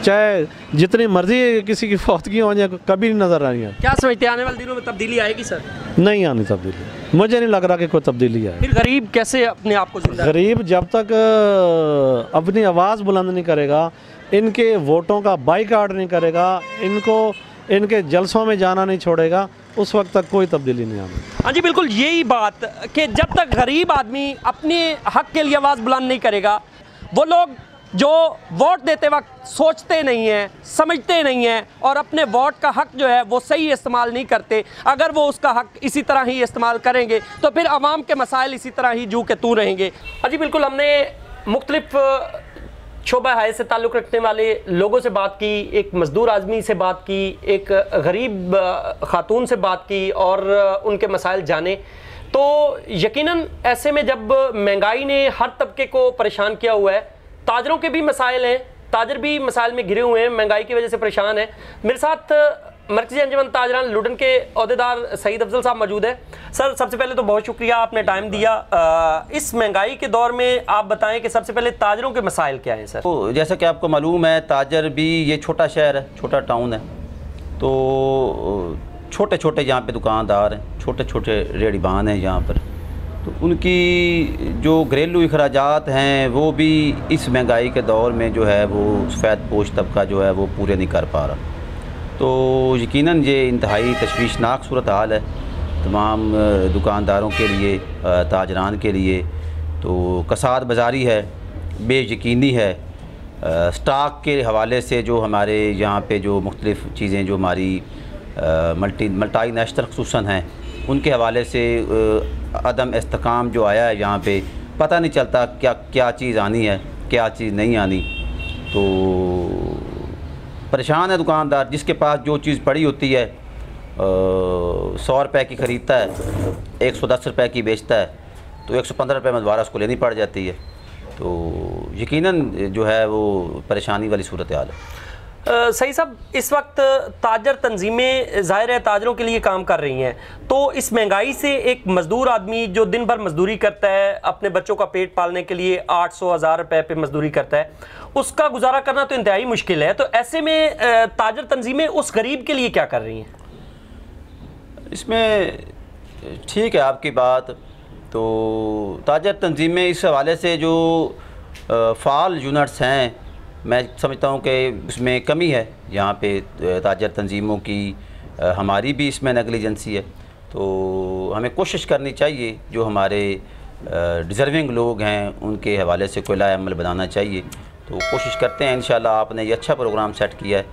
चाहे जितनी मर्जी किसी की फौतगी हो जाए, कभी नहीं नज़र आई है। क्या समझते हैं आने वाले दिनों में तब्दीली आएगी सर? नहीं आनी तब्दीली। मुझे नहीं लग रहा कि कोई तब्दीली आए। फिर गरीब कैसे अपने आप को जिंदा गरीब जब तक अपनी आवाज़ बुलंद नहीं करेगा, इनके वोटों का बाइकाट नहीं करेगा, इनको इनके जलसों में जाना नहीं छोड़ेगा, उस वक्त तक कोई तब्दीली नहीं आनी। हाँ जी बिल्कुल यही बात कि जब तक गरीब आदमी अपने हक के लिए आवाज़ बुलंद नहीं करेगा, वो लोग जो वोट देते वक्त सोचते नहीं हैं, समझते नहीं हैं और अपने वोट का हक जो है वो सही इस्तेमाल नहीं करते। अगर वो उसका हक इसी तरह ही इस्तेमाल करेंगे तो फिर आवाम के मसाइल इसी तरह ही जू के तू रहेंगे। हाँ जी बिल्कुल, हमने मुख्तलिफ शोबा हाय से ताल्लुक़ रखने वाले लोगों से बात की, एक मज़दूर आदमी से बात की, एक गरीब ख़ातून से बात की और उनके मसाइल जाने। तो यकीनन ऐसे में जब महंगाई ने हर तबके को परेशान किया हुआ है, ताजरों के भी मसाइल हैं, ताजर भी मसाइल में घिरे हुए हैं, महंगाई की वजह से परेशान है। मेरे साथ मरकज़ी अंजुमन ताजरान लुधियाना के अहदेदार सईद अफजल साहब मौजूद है। सर सबसे पहले तो बहुत शुक्रिया, आपने टाइम दिया। इस महंगाई के दौर में आप बताएं कि सबसे पहले ताजरों के मसाइल क्या हैं सर? तो जैसा कि आपको मालूम है, ताजर भी ये छोटा शहर है, छोटा टाउन है, तो छोटे छोटे यहाँ पे दुकानदार हैं, छोटे छोटे रेहड़ीबान हैं यहाँ पर, तो उनकी जो घरेलू अखराजात हैं वो भी इस महंगाई के दौर में जो है वो सफ़ेद पोश तबका जो है वो पूरे नहीं कर पा रहा। तो यकीनन ये इंतहाई तशवीशनाक सूरत हाल है तमाम दुकानदारों के लिए, ताजरान के लिए। तो कसाद बाज़ारी है, बेयकीनी है, स्टॉक के हवाले से जो हमारे यहाँ पे जो मुख्तलिफ़ चीज़ें जो हमारी मल्टी नेशनल खुसूसन हैं, उनके हवाले से अदम इस्तेकाम जो आया है यहाँ पे, पता नहीं चलता क्या क्या चीज़ आनी है, क्या चीज़ नहीं आनी। तो परेशान है दुकानदार, जिसके पास जो चीज़ पड़ी होती है 100 रुपये की ख़रीदता है, 110 रुपये की बेचता है, तो 115 रुपये में दोबारा उसको लेनी पड़ जाती है। तो यकीनन जो है वो परेशानी वाली सूरत हाल है। सही साहब, इस वक्त ताजर तंजीमें ज़ाहिर है ताजरों के लिए काम कर रही हैं, तो इस महंगाई से एक मज़दूर आदमी जो दिन भर मजदूरी करता है, अपने बच्चों का पेट पालने के लिए 800-1000 रुपये पे मजदूरी करता है, उसका गुजारा करना तो इंतहाई मुश्किल है। तो ऐसे में ताजर तंजीमें उस गरीब के लिए क्या कर रही हैं? इसमें ठीक है आपकी बात। तो ताजर तंजीमें इस हवाले से जो फ़ाल यूनिट्स हैं, मैं समझता हूँ कि उसमें कमी है यहाँ पे ताजर तंजीमों की, हमारी भी इसमें नेगलिजेंसी है। तो हमें कोशिश करनी चाहिए जो हमारे डिज़र्विंग लोग हैं उनके हवाले से कोई लाए अमल बनाना चाहिए। तो कोशिश करते हैं इंशाल्लाह। आपने ये अच्छा प्रोग्राम सेट किया है,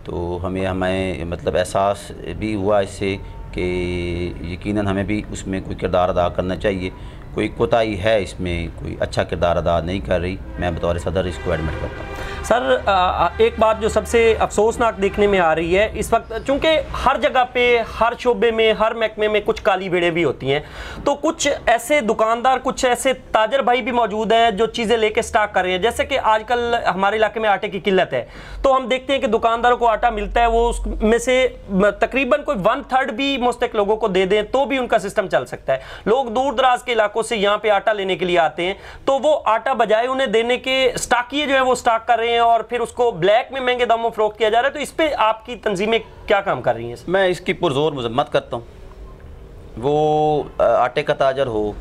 तो हमें मतलब एहसास भी हुआ इससे कि यकीनन हमें भी उसमें कोई किरदार अदा करना चाहिए। कोई कोताही है इसमें, कोई अच्छा किरदार अदा नहीं कर रही, मैं बतौर सदर इसको एडमिट करता हूँ। सर एक बात जो सबसे अफसोसनाक देखने में आ रही है इस वक्त, चूँकि हर जगह पे, हर शोबे में, हर महकमे में कुछ काली भेड़ें भी होती हैं, तो कुछ ऐसे दुकानदार, कुछ ऐसे ताजर भाई भी मौजूद हैं जो चीज़ें लेके स्टॉक कर रहे हैं। जैसे कि आजकल हमारे इलाके में आटे की किल्लत है, तो हम देखते हैं कि दुकानदारों को आटा मिलता है, वो उसमें से तकरीबन कोई 1/3 भी मुस्तक लोगों को दे दें तो भी उनका सिस्टम चल सकता है। लोग दूर दराज के इलाकों से यहाँ पे आटा लेने के लिए आते हैं, तो वो आटा बजाय उन्हें देने के स्टॉकिए जो है वो स्टॉक कर रहे हैं और फिर उसको ब्लैक में महंगे दामों फरोख्त किया जा रहा है। तो इस पे आपकी तंजीमें क्या काम कर रही हैं? मैं इसकी पुरजोर मजम्मत करता हूँ। वो आटे का ताजर हो,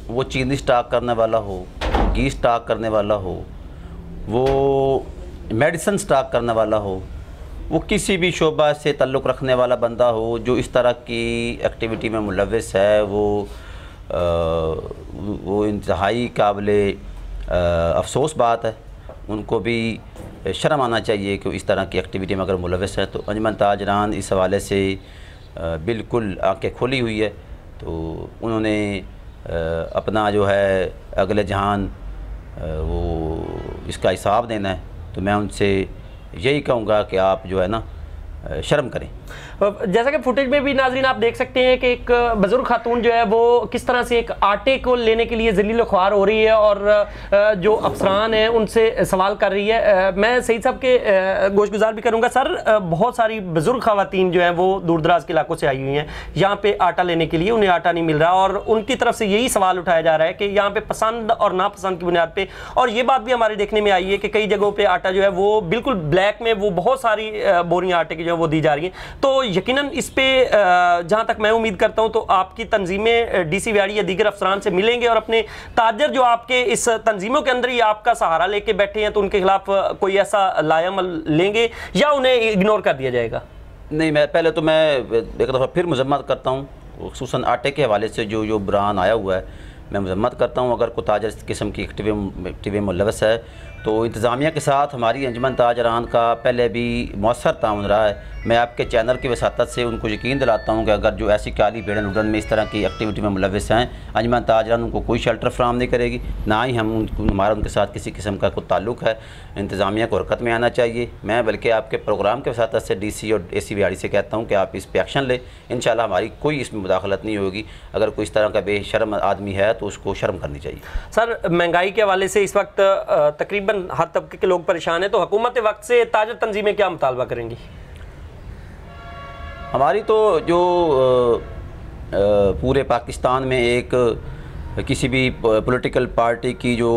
वो चीनी स्टॉक करने वाला हो, घी स्टॉक करने वाला हो, वो मेडिसिन स्टॉक करने वाला हो, वो किसी भी शोबा से ताल्लुक़ रखने वाला बंदा हो जो इस तरह की एक्टिविटी में मुलव्वस है, वो इंतहाई काबिले अफसोस बात है। उनको भी शर्म आना चाहिए कि इस तरह की एक्टिविटी में अगर मुलव्वस है। तो अंजुमन ताजरान इस हवाले से बिल्कुल आंखें खोली हुई है। तो उन्होंने अपना जो है अगले जहान वो इसका हिसाब देना है। तो मैं उनसे यही कहूँगा कि आप जो है ना शर्म करें। जैसा कि फुटेज में भी नाजरीन आप देख सकते हैं कि एक बुजुर्ग खातून जो है वो किस तरह से एक आटे को लेने के लिए जलील ख्वार हो रही है और जो अफसरान हैं उनसे सवाल कर रही है। मैं सईद साहब के गोशगुजार भी करूंगा। सर बहुत सारी बुजुर्ग खवातीन जो हैं वो दूर दराज के इलाकों से आई हुई हैं यहाँ पे आटा लेने के लिए, उन्हें आटा नहीं मिल रहा और उनकी तरफ से यही सवाल उठाया जा रहा है कि यहाँ पे पसंद और नापसंद की बुनियाद पर, और ये बात भी हमारे देखने में आई है कि कई जगहों पर आटा जो है वो बिल्कुल ब्लैक में वो बहुत सारी बोरियाँ आटे की जो है वो दी जा रही हैं। तो यकीनन इस पे जहाँ तक मैं उम्मीद करता हूँ तो आपकी तंजीमें DC व्याड़ी या दीगर अफसरान से मिलेंगे और अपने ताजर जो आपके इस तंजीमों के अंदर ही आपका सहारा लेके बैठे हैं तो उनके खिलाफ कोई ऐसा लायामल लेंगे या उन्हें इग्नोर कर दिया जाएगा? नहीं, मैं पहले तो मैं एक दफ़ा फिर मजम्मत करता हूँ, खुसूसन आटे के हवाले से जो बयान आया हुआ है मैं मजम्मत करता हूँ। अगर कोई ताजर इस किस्म की एक्टिव मुलवस है तो इंतज़ामिया के साथ हमारी अंजुमन ताजरान का पहले भी मौसर ताउन रहा है। मैं आपके चैनल की वसातत से उनको यकीन दिलाता हूँ कि अगर जो ऐसी काली भेड़न उड़न में इस तरह की एक्टिविटी में मुलविस हैं, अंजुमन ताजरान उनको कोई शेल्टर फ्राहम नहीं करेगी, ना ही हमारा उनके साथ किसी किस्म का कोई ताल्लुक़ है। इंतज़ामिया को हरकत में आना चाहिए। मैं बल्कि आपके प्रोग्राम के वसातत से DC और AC व्याड़ी से कहता हूँ कि आप इस पर एक्शन लें। इंशाल्लाह हमारी कोई इसमें मुदाखलत नहीं होगी। अगर कोई इस तरह का बेशर्म आदमी है तो उसको शर्म करनी चाहिए। सर, महंगाई के हवाले से इस वक्त तकरीबन हर तबके के लोग परेशान हैं, तो हुकूमत वक्त से ताजर तंजीमें क्या मुतालबा करेंगी? हमारी तो जो पूरे पाकिस्तान में एक किसी भी पॉलिटिकल पार्टी की जो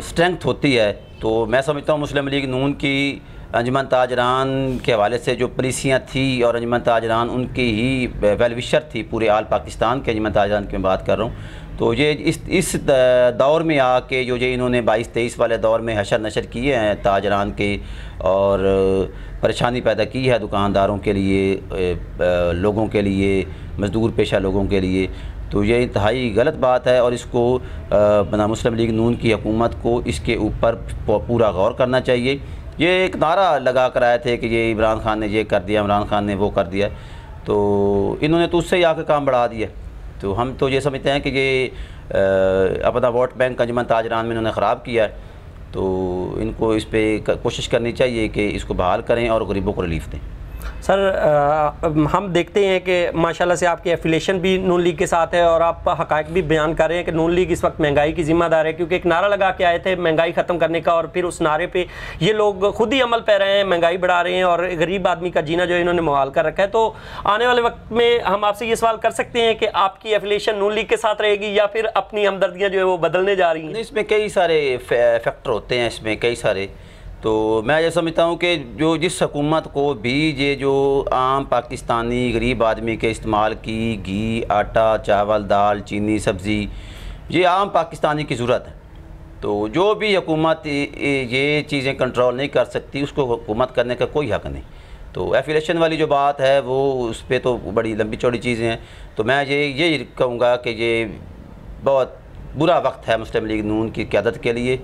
स्ट्रेंथ होती है, तो मैं समझता हूँ मुस्लिम लीग नून की अंजुमन ताजरान के हवाले से जो पॉलिसियाँ थी और अंजुमन ताजरान उनकी ही वेलविशर थी पूरे आल पाकिस्तान के अंजुमन ताजरान की मैं बात कर रहा हूँ। तो ये इस दौर में आके जो इन्होंने 22-23 वाले दौर में हशर नशर किए हैं ताजरान के और परेशानी पैदा की है दुकानदारों के लिए, लोगों के लिए, मज़दूर पेशा लोगों के लिए, तो ये इंतहाई गलत बात है और इसको बना मुस्लिम लीग नून की हुकूमत को इसके ऊपर पूरा गौर करना चाहिए। ये एक नारा लगा कर आए थे कि ये इमरान खान ने ये कर दिया, इमरान खान ने वो कर दिया, तो इन्होंने तो उससे ही आके काम बढ़ा दिया। तो हम तो ये समझते हैं कि ये अपना वोट बैंक अंजुमन ताजरान में इन्होंने ख़राब किया है, तो इनको इस पर कोशिश करनी चाहिए कि इसको बहाल करें और गरीबों को रिलीफ दें। सर, हम देखते हैं कि माशाल्लाह से आपकी एफिलेशन भी नून लीग के साथ है और आप हक़ाइक़ भी बयान कर रहे हैं कि नून लीग इस वक्त महंगाई की ज़िम्मेदार है, क्योंकि एक नारा लगा के आए थे महंगाई ख़त्म करने का और फिर उस नारे पे ये लोग खुद ही अमल पे रहे हैं, महंगाई बढ़ा रहे हैं और गरीब आदमी का जीना जो इन्होंने मुहाल कर रखा है। तो आने वाले वक्त में हम आपसे ये सवाल कर सकते हैं कि आपकी एफिलेशन नून लीग के साथ रहेगी या फिर अपनी हमदर्दियाँ जो है वो बदलने जा रही हैं? इसमें कई सारे फैक्टर होते हैं, इसमें कई सारे, तो मैं ये समझता हूँ कि जिस हुकूमत को भी ये जो आम पाकिस्तानी गरीब आदमी के इस्तेमाल की घी, आटा, चावल, दाल, चीनी, सब्ज़ी, ये आम पाकिस्तानी की ज़रूरत है, तो जो भी हुकूमत ये चीज़ें कंट्रोल नहीं कर सकती उसको हुकूमत करने का कोई हक़ नहीं। तो एफिलेशन वाली जो बात है वो उस पर तो बड़ी लंबी चौड़ी चीज़ें हैं। तो मैं ये कहूँगा कि ये बहुत बुरा वक्त है मुस्लिम लीग नून की क़यादत के लिए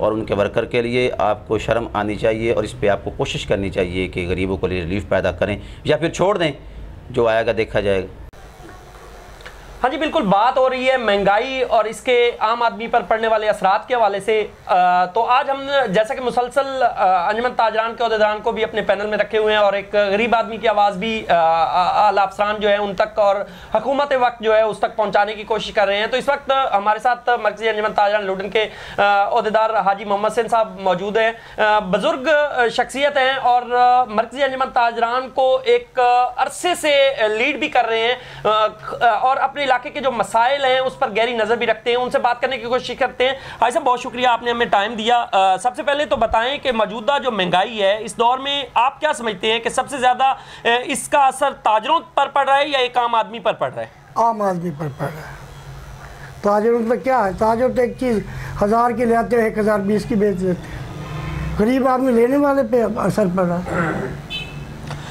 और उनके वर्कर के लिए। आपको शर्म आनी चाहिए और इस पे आपको कोशिश करनी चाहिए कि गरीबों को लिए रिलीफ पैदा करें या फिर छोड़ दें, जो आएगा देखा जाएगा। हाँ जी, बिल्कुल बात हो रही है महंगाई और इसके आम आदमी पर पड़ने वाले असरात के हवाले से। तो आज हम जैसा कि मुसलसल अंजुमन ताजरान के अहदेदारान को भी अपने पैनल में रखे हुए हैं और एक गरीब आदमी की आवाज़ भी आला अफसरान जो है उन तक और हुकूमत वक्त जो है उस तक पहुँचाने की कोशिश कर रहे हैं। तो इस वक्त हमारे साथ मरकज़ी अंजुमन ताजरान लुधियाना के अहदेदार हाजी मोहम्मद हुसैन साहब मौजूद हैं। बुज़ुर्ग शख्सियत हैं और मरकज़ी अंजुमन ताजरान को एक अरसे से लीड भी कर रहे हैं और अपने इलाके के जो मसाइल हैं उस पर गहरी नज़र भी रखते हैं। उनसे बात करने की कोशिश करते हैं। भाई साहब, बहुत शुक्रिया, आपने हमें टाइम दिया। सबसे पहले तो बताएं कि मौजूदा जो महंगाई है इस दौर में आप क्या समझते हैं कि सबसे ज़्यादा इसका असर ताजरों पर पड़ रहा है या एक आम आदमी पर पड़ रहा है? आम आदमी पर पड़ रहा है। ताजरों पर क्या है, ताजर तो एक चीज़ 1000 की ले आते हैं 1020 की बेच देते हैं, गरीब आदमी लेने वाले पे असर पड़ रहा है।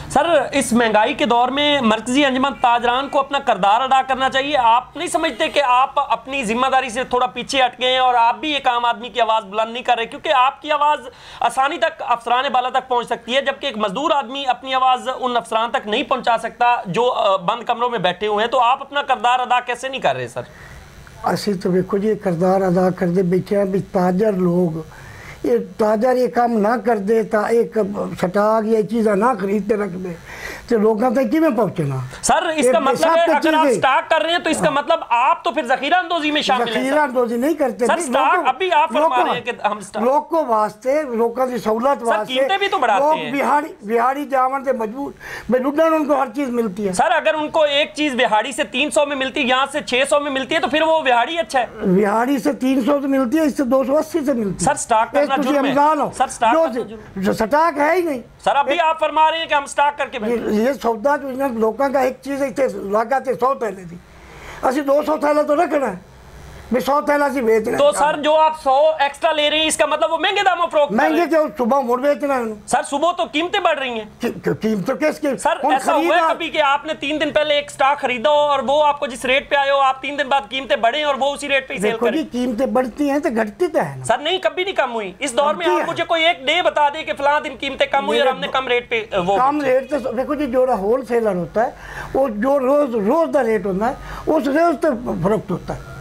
सर, इस महंगाई के दौर में मरकज़ी अंजुमन ताजरान को अपना किरदार अदा करना चाहिए। आप नहीं समझते कि आप अपनी जिम्मेदारी से थोड़ा पीछे हट गए हैं और आप भी एक आम आदमी की आवाज़ बुलंद नहीं कर रहे, क्योंकि आपकी आवाज़ आसानी तक अफसरान बाला तक पहुंच सकती है, जबकि एक मजदूर आदमी अपनी आवाज़ उन अफसरान तक नहीं पहुंचा सकता जो बंद कमरों में बैठे हुए हैं। तो आप अपना किरदार अदा कैसे नहीं कर रहे सर? असी तो देखो जी किरदार अदा करते बैठे हैं भी ताजर लोग, ये ताजर ये काम ना कर दे, एक छटाक ये चीज़ें ना खरीदते रख दे, तो लोगों तक किमें पहुंचना। सर इसका मतलब है अगर आप स्टॉक कर रहे हैं तो इसका मतलब आप तो फिर जखीरा अंदोजी में शामिल हैं। जखीरा अंदोजी नहीं करते सर, स्टॉक अभी आप फरमा रहे हैं कि हम लोग को वास्ते लोगों की सहूलत वास्ते कीमतें भी तो बढ़ाते हैं। बिहाड़ी जावन से मजबूर लुधियाना उनको हर चीज मिलती है। सर अगर उनको एक चीज बिहाड़ी से 300 में मिलती है, यहाँ से 600 में मिलती है, तो फिर वो बिहाड़ी अच्छा है। बिहाड़ी से 300 से मिलती है, इससे 280 से मिलती है। सर स्टॉक करना जुर्म है। सर स्टॉक है ही नहीं। सर अभी आप फरमा रहे हैं कि हम स्टॉक करके ये सौदा जो लोगों का एक चीज लगा 100 थैले थी, असि 200 थैला तो रखना है, 100 थैला से बेच रहे। तो सर जो आप 100 एक्स्ट्रा ले रहे हैं इसका मतलब वो महंगे दामों फरोख्त महंगे जो सुबह मुड़ बेचना है। सर सुबह तो कीमतें बढ़ रही हैं। कीमतें किसकी? सर ऐसा हुआ है कभी कि आपने 3 दिन पहले एक स्टॉक खरीदा हो और वो आपको जिस रेट पे आए हो, आप 3 दिन बाद कीमतें बढ़े और वो उसी रेट पे सेल करें? कीमतें बढ़ती हैं तो घटती तो है। सर नहीं, कभी नहीं कम हुई। इस दौर में आप मुझे कोई एक डे बता दे कि फलां दिन कीमतें कम हुई और हमने कम रेट पे वो कम रेट से। देखो जी जो होलसेलर होता है वो जो रोज का रेट होता है उस रोज तक फरोख्त होता है।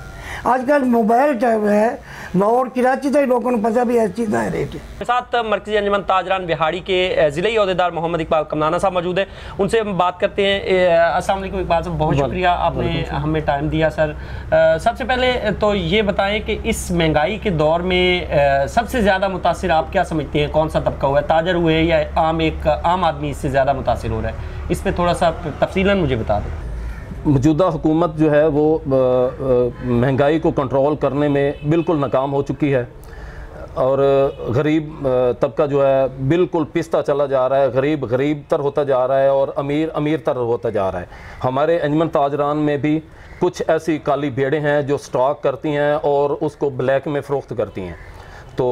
आजकल मोबाइल टाइप है लाहौर कराची तक लोगों को पता भी है चीज़ है रेट है। साथ मरकजी अंजुमन ताजरान बिहाड़ी के ज़िले अहदेदार मोहम्मद इकबाल कमनाना साहब मौजूद हैं, उनसे हम बात करते हैं। अस्सलाम वालेकुम इकबाल साहब, बहुत शुक्रिया आपने हमें टाइम दिया। सर सबसे पहले तो ये बताएं कि इस महंगाई के दौर में सबसे ज़्यादा मुतासिर आप क्या समझते हैं, कौन सा तबका हुआ है, ताजर हुए या आम आदमी इससे ज़्यादा मुतासिर हो रहा है? इस पर थोड़ा सा तफसीलन मुझे बता दें। मौजूदा हुकूमत जो है वो महंगाई को कंट्रोल करने में बिल्कुल नाकाम हो चुकी है और गरीब तबका जो है बिल्कुल पिसता चला जा रहा है, गरीब तर होता जा रहा है और अमीर तर होता जा रहा है। हमारे अंजुमन ताजरान में भी कुछ ऐसी काली भेड़ें हैं जो स्टॉक करती हैं और उसको ब्लैक में फ़रोख्त करती हैं। तो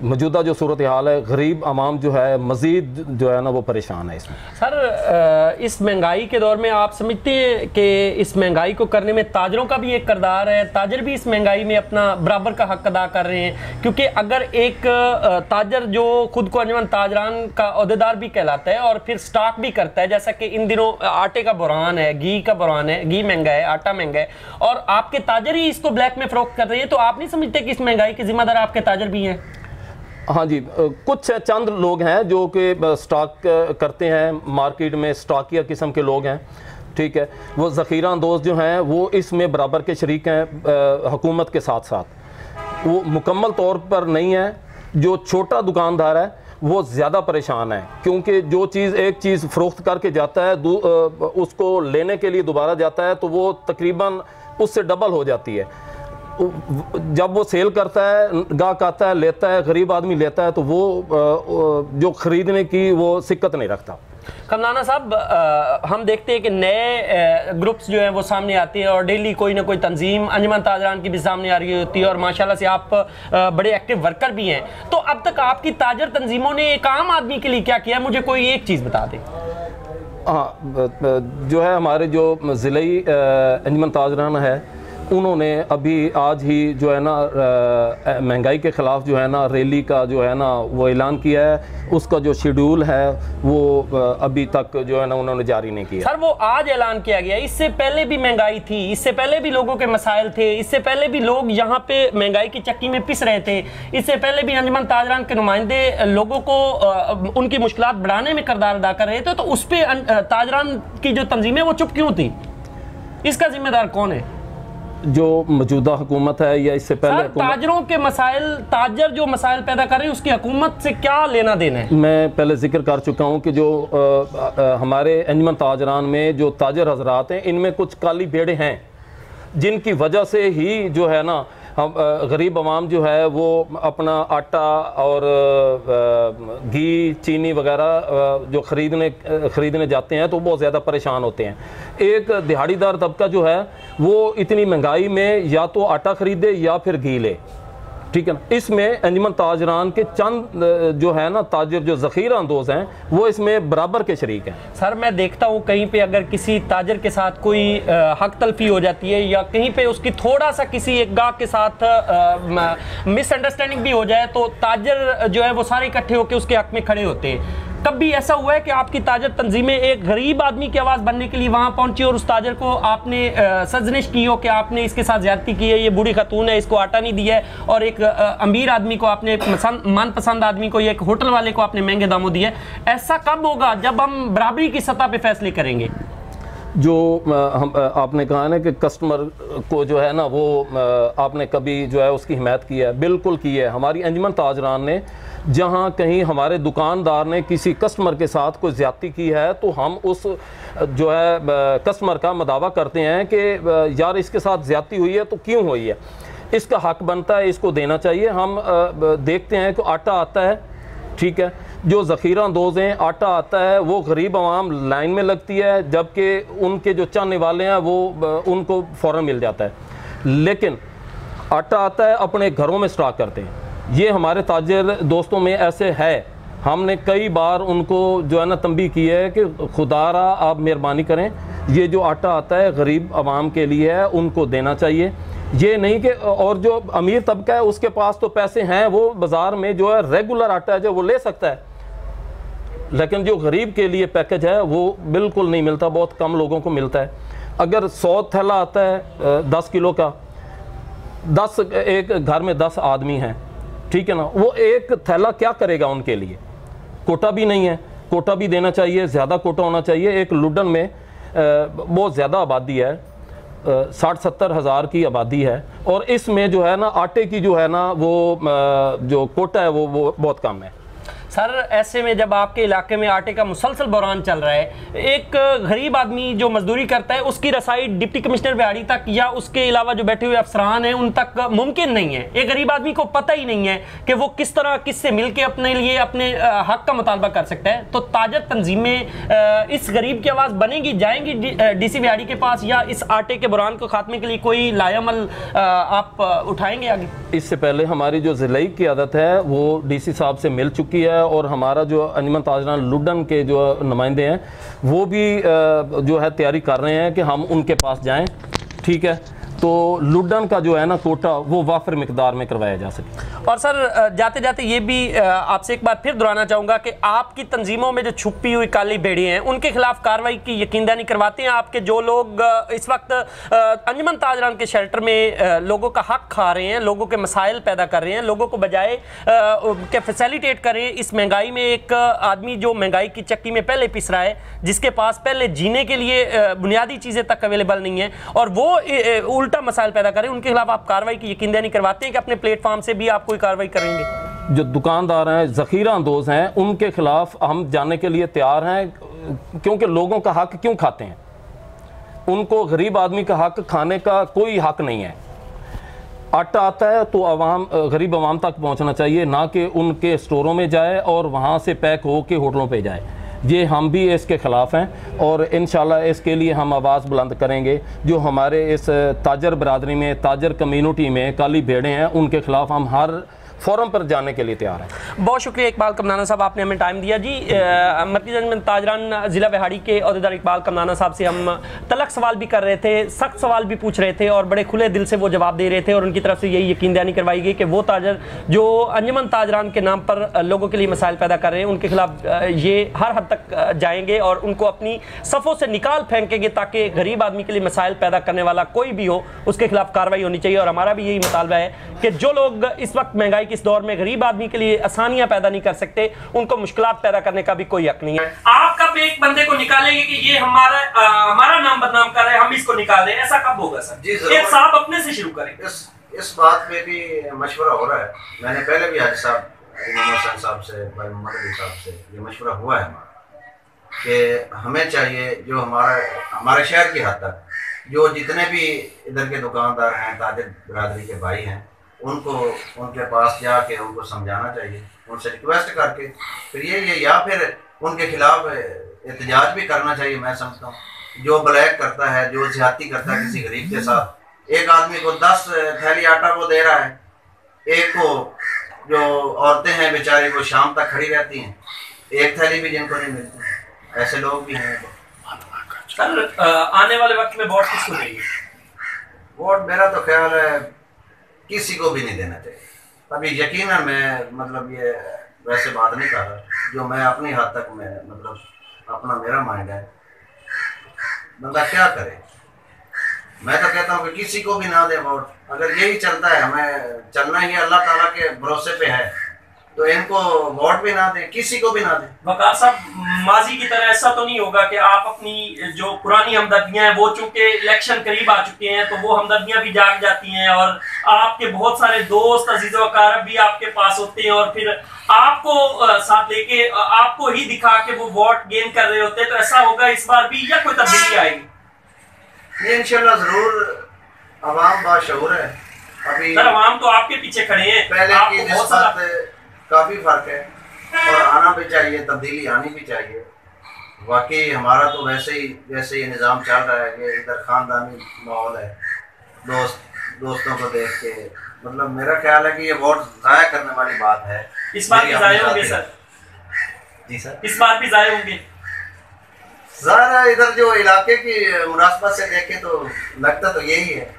मौजूदा जो सूरत हाल है, गरीब आवाम जो है मज़ीद जो है ना वो परेशान है इसमें। सर इस महंगाई के दौर में आप समझते हैं कि इस महंगाई को करने में ताजरों का भी एक किरदार है? ताजर भी इस महंगाई में अपना बराबर का हक अदा कर रहे हैं? क्योंकि अगर एक ताजर जो खुद को अंजुमन ताजरान का अहदेदार भी कहलाता है और फिर स्टॉक भी करता है, जैसा कि इन दिनों आटे का बुरहान है, घी का बुरहान है, घी महंगा है, आटा महंगा है, और आपके ताजर ही इसको ब्लैक में फ़रोख्त कर रहे हैं, तो आप नहीं समझते कि इस महंगाई के जिम्मेदार आपके ताजर भी हैं? हाँ जी, कुछ चंद लोग हैं जो कि स्टॉक करते हैं, मार्केट में स्टॉकिया किस्म के लोग हैं, ठीक है। वो ज़ख़ीरा अंदोज़ जो हैं वो इसमें बराबर के शरीक हैं हुकूमत के साथ साथ। वो मुकम्मल तौर पर नहीं है। जो छोटा दुकानदार है वो ज़्यादा परेशान है, क्योंकि जो चीज़ एक चीज़ फ़रोख्त करके जाता है उसको लेने के लिए दोबारा जाता है तो वो तकरीबन उससे डबल हो जाती है। जब वो सेल करता है, गाहक आता है, लेता है, गरीब आदमी लेता है, तो वो जो ख़रीदने की वो सिक्कत नहीं रखता। कमनाना साहब, हम देखते हैं कि नए ग्रुप्स जो हैं वो सामने आते हैं और डेली कोई ना कोई तंजीम अंजुमन ताजरान की भी सामने आ रही होती है और माशाल्लाह से आप बड़े एक्टिव वर्कर भी हैं। तो अब तक आपकी ताजर तंजीमों ने एक आम आदमी के लिए क्या किया, मुझे कोई एक चीज़ बता दें। हाँ, जो है हमारे जो ज़िले अंजुमन ताजरान है उन्होंने अभी आज ही जो है ना महंगाई के ख़िलाफ़ जो है ना रैली का जो है ना वो ऐलान किया है। उसका जो शेड्यूल है वो अभी तक जो है ना उन्होंने जारी नहीं किया। सर वो आज ऐलान किया गया, इससे पहले भी महंगाई थी, इससे पहले भी लोगों के मसाइल थे, इससे पहले भी लोग यहाँ पे महंगाई की चक्की में पिस रहे थे, इससे पहले भी अंजुमन ताजरान के नुमाइंदे लोगों को उनकी मुश्किलात बढ़ाने में किरदार अदा कर रहे थे। तो उस पर ताजरान की जो तंजीमें वो चुप क्यों थी? इसका जिम्मेदार कौन है? जो मौजूदा हुकूमत है या इससे पहले ताजरों के मसाइल, ताजर जो मसाइल पैदा कर रहे हैं उसकी हुकूमत से क्या लेना देना है? मैं पहले जिक्र कर चुका हूँ कि जो हमारे अंजुमन ताजरान में जो ताजर हजरात हैं इनमें कुछ काली भेड़ें हैं जिनकी वजह से ही जो है ना हम गरीब आवाम जो है वो अपना आटा और घी, चीनी वगैरह जो ख़रीदने जाते हैं तो बहुत ज़्यादा परेशान होते हैं। एक दिहाड़ीदार तबका जो है वो इतनी महंगाई में या तो आटा ख़रीदे या फिर घी ले, ठीक है ना। इसमें अंजुमन ताजरान के चंद जो है ना ताजर जो ज़ख़ीरा अंदोज़ हैं वो इसमें बराबर के शरीक हैं। सर मैं देखता हूँ कहीं पे अगर किसी ताजर के साथ कोई हक तलफी हो जाती है या कहीं पे उसकी थोड़ा सा किसी एक गाहक के साथ मिसअंडरस्टैंडिंग भी हो जाए तो ताजर जो है वो सारे इकट्ठे होकर उसके हक में खड़े होते हैं। कभी ऐसा हुआ है कि आपकी ताजर तंजीमें एक गरीब आदमी की आवाज़ बनने के लिए वहाँ पहुँची और उस ताजर को आपने सजनिश की हो कि आपने इसके साथ ज़्यादती की है, ये बूढ़ी खतून है, इसको आटा नहीं दिया है, और एक अमीर आदमी को आपने मनपसंद आदमी को या एक होटल वाले को आपने महंगे दामों दिया है? ऐसा कब होगा जब हम बराबरी की सतह पे फैसले करेंगे? जो हम आपने कहा ना कि कस्टमर को जो है ना वो आपने कभी जो है उसकी हिमायत की है, बिल्कुल की है। हमारी अंजुमन ताजरान ने जहाँ कहीं हमारे दुकानदार ने किसी कस्टमर के साथ कोई ज़्यादती की है तो हम उस जो है कस्टमर का मदावा करते हैं कि यार इसके साथ ज़्यादती हुई है तो क्यों हुई है, इसका हक बनता है, इसको देना चाहिए। हम देखते हैं कि आटा आता है, ठीक है, जो ज़ख़ीरा अंदोज़ हैं, आटा आता है, वो गरीब आवाम लाइन में लगती है, जबकि उनके जो चाहने वाले हैं वो उनको फ़ौरन मिल जाता है। लेकिन आटा आता है, अपने घरों में स्टॉक करते हैं। ये हमारे ताजर दोस्तों में ऐसे है, हमने कई बार उनको जो है ना तंबीह की है कि खुदारा आप मेहरबानी करें, ये जो आटा आता है गरीब आवाम के लिए है, उनको देना चाहिए। ये नहीं कि और जो अमीर तबका है उसके पास तो पैसे हैं, वो बाज़ार में जो है रेगुलर आटा है जो वो ले सकता है, लेकिन जो गरीब के लिए पैकेज है वो बिल्कुल नहीं मिलता, बहुत कम लोगों को मिलता है। अगर 100 थैला आता है 10 किलो का, 10 एक घर में 10 आदमी हैं, ठीक है ना, वो एक थैला क्या करेगा उनके लिए? कोटा भी नहीं है, कोटा भी देना चाहिए, ज़्यादा कोटा होना चाहिए। एक लुडन में बहुत ज़्यादा आबादी है, 60-70 हज़ार की आबादी है, और इसमें जो है ना आटे की जो है ना वो जो कोटा है वो बहुत कम है। सर ऐसे में जब आपके इलाके में आटे का मुसलसल बहरान चल रहा है, एक गरीब आदमी जो मजदूरी करता है उसकी रसाई डिप्टी कमिश्नर बिहाड़ी तक या उसके अलावा जो बैठे हुए अफसरान हैं उन तक मुमकिन नहीं है। एक गरीब आदमी को पता ही नहीं है कि वो किस तरह किससे मिलके अपने लिए अपने हक का मुतालबा कर सकता है। तो ताजर तंजीमें इस गरीब की आवाज़ बनेगी, जाएंगी DC बिहाड़ी के पास, या इस आटे के बहरान को खात्मे के लिए कोई लायामल आप उठाएंगे आगे? इससे पहले हमारी जो ज़िलाई की आदत है वो DC साहब से मिल चुकी है, और हमारा जो अंजुमन ताजरान लुडन के जो नुमाइंदे हैं वो भी जो है तैयारी कर रहे हैं कि हम उनके पास जाएं, ठीक है, तो लुडन का जो है ना कोटा वो वाफिर मिकदार में करवाया जा सके। और सर जाते जाते ये भी आपसे एक बात फिर दोहराना चाहूँगा कि आपकी तंजीमों में जो छुपी हुई काली भेड़ी हैं उनके खिलाफ कार्रवाई की यकीनदानी करवाते हैं आपके जो लोग इस वक्त अंजुमन ताजरान के शेल्टर में लोगों का हक खा रहे हैं, लोगों के मसाइल पैदा कर रहे हैं, लोगों को बजाय के फैसिलिटेट करें इस महंगाई में। एक आदमी जो महंगाई की चक्की में पहले पिस रहा है, जिसके पास पहले जीने के लिए बुनियादी चीज़ें तक अवेलेबल नहीं है, और वो उल्टा मसाइल पैदा करें, उनके खिलाफ आप कार्रवाई की यकीनदानी करवाते हैं कि अपने प्लेटफॉर्म से भी आप कोई कार्रवाई करेंगे? जो दुकानदार हैं, ज़ख़ीरा अंदोज़ हैं, उनके खिलाफ हम जाने के लिए तैयार हैं, क्योंकि लोगों का हक क्यों खाते हैं? उनको गरीब आदमी का हक खाने का कोई हक नहीं है। आटा आता है तो आवाम गरीब आवाम तक पहुंचना चाहिए, ना कि उनके स्टोरों में जाए और वहां से पैक हो के होटलों पे जाए। ये हम भी इसके ख़िलाफ़ हैं और इंशाल्लाह इसके लिए हम आवाज़ बुलंद करेंगे। जो हमारे इस ताजर बरादरी में, ताजर कम्युनिटी में काली भेड़ें हैं, उनके ख़िलाफ़ हम हर फोरम पर जाने के लिए तैयार हैं। बहुत शुक्रिया इकबाल कमनाना साहब, आपने हमें टाइम दिया जी। मरकज़ी अंजुमन ताजरान ज़िला बिहाड़ी के अहदेदार इकबाल कमनाना साहब से हम तलख सवाल भी कर रहे थे, सख्त सवाल भी पूछ रहे थे, और बड़े खुले दिल से वो जवाब दे रहे थे, और उनकी तरफ से यही यकीन दहानी करवाई गई कि वो ताजर जो अंजुमन ताजरान के नाम पर लोगों के लिए मसाइल पैदा कर रहे हैं, उनके खिलाफ ये हर हद तक जाएंगे और उनको अपनी सफ़ों से निकाल फेंकेंगे, ताकि गरीब आदमी के लिए मसाइल पैदा करने वाला कोई भी हो उसके खिलाफ कार्रवाई होनी चाहिए। और हमारा भी यही मुतालबा है कि जो लोग इस वक्त महंगाई के इस दौर में गरीब आदमी के लिए आसानियां पैदा नहीं कर सकते, उनको मुश्किलात पैदा करने का भी कोई हक नहीं है। आप कब एक बंदे को निकालेंगे कि ये हमारा नाम बदनाम कर रहे हैं, हम इसको निकाल दें? ऐसा कब होगा सर? एक साहब अपने से शुरू करें। इस बात पे भी मशवरा हो रहा है। मैंने पहले भी हाजी साहब साहब से, भाई मोहम्मद साहब से ये मशवरा हुआ है कि हमें चाहिए जो हमारे शहर की हद तक जो जितने भी इधर के दुकानदार हैं, ताजर बिरादरी के भाई हैं, उनको उनके पास जाके उनको समझाना चाहिए, उनसे रिक्वेस्ट करके फिर ये या फिर उनके खिलाफ एहतजाज भी करना चाहिए। मैं समझता हूँ जो ब्लैक करता है, जो ज्यादती करता है किसी गरीब के साथ, एक आदमी को 10 थैली आटा वो दे रहा है, एक को जो औरतें हैं बेचारी वो शाम तक खड़ी रहती हैं, एक थैली भी जिनको नहीं मिलती, ऐसे लोग भी हैं। सर आने वाले वक्त में वोट किसको देंगे? वोट मेरा तो ख्याल है किसी को भी नहीं देना चाहिए। अभी यकीनन मैं मतलब ये वैसे बात नहीं कर रहा, जो मैं अपनी हद तक मैं मतलब अपना मेरा माइंड है, बंदा क्या करे। मैं तो कहता हूँ कि किसी को भी ना दे वोट। अगर यही चलता है, हमें चलना ही अल्लाह ताला के भरोसे पे है, तो इनको वोट भी ना दे, किसी को भी ना दे। वकार साहब, माजी की तरह ऐसा तो नहीं होगा कि आप अपनी जो पुरानी हमदर्दियां हैं वो चूंकि इलेक्शन करीब आ चुके हैं तो वो हमदर्दियां भी जाग जाती हैं और आपके बहुत सारे दोस्त अजीज वकार भी आपके पास होते हैं और फिर आपको साथ लेके आपको ही दिखा के वो वोट गेन कर रहे होते हैं, तो ऐसा होगा इस बार भी या कोई तब्दीली आएगी? इंशाल्लाह जरूर। अवाम बाशऊर है अभी। सर, अवाम तो आपके पीछे खड़े हैं, पहले की निस्बत काफी फर्क है और आना भी चाहिए, तब्दीली आनी भी चाहिए। वाकई हमारा तो वैसे ही जैसे ये निज़ाम चल रहा है कि इधर खानदानी माहौल है, दोस्तों को देख के, मतलब मेरा ख्याल है कि ये वोट ज़ाया करने वाली बात है। इस बार भी ज़ाया होंगे सर? जी सर, इस बार भी ज़ाया होंगे। ज़रा इधर जो इलाके की मुनासबत से देखे तो लगता तो यही है,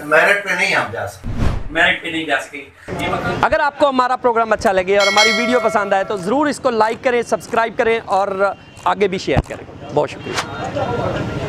मेरिट पे नहीं हम जा सकते, मेरिट पे नहीं जा सकेंगे। अगर आपको हमारा प्रोग्राम अच्छा लगे और हमारी वीडियो पसंद आए तो ज़रूर इसको लाइक करें, सब्सक्राइब करें और आगे भी शेयर करें। बहुत शुक्रिया।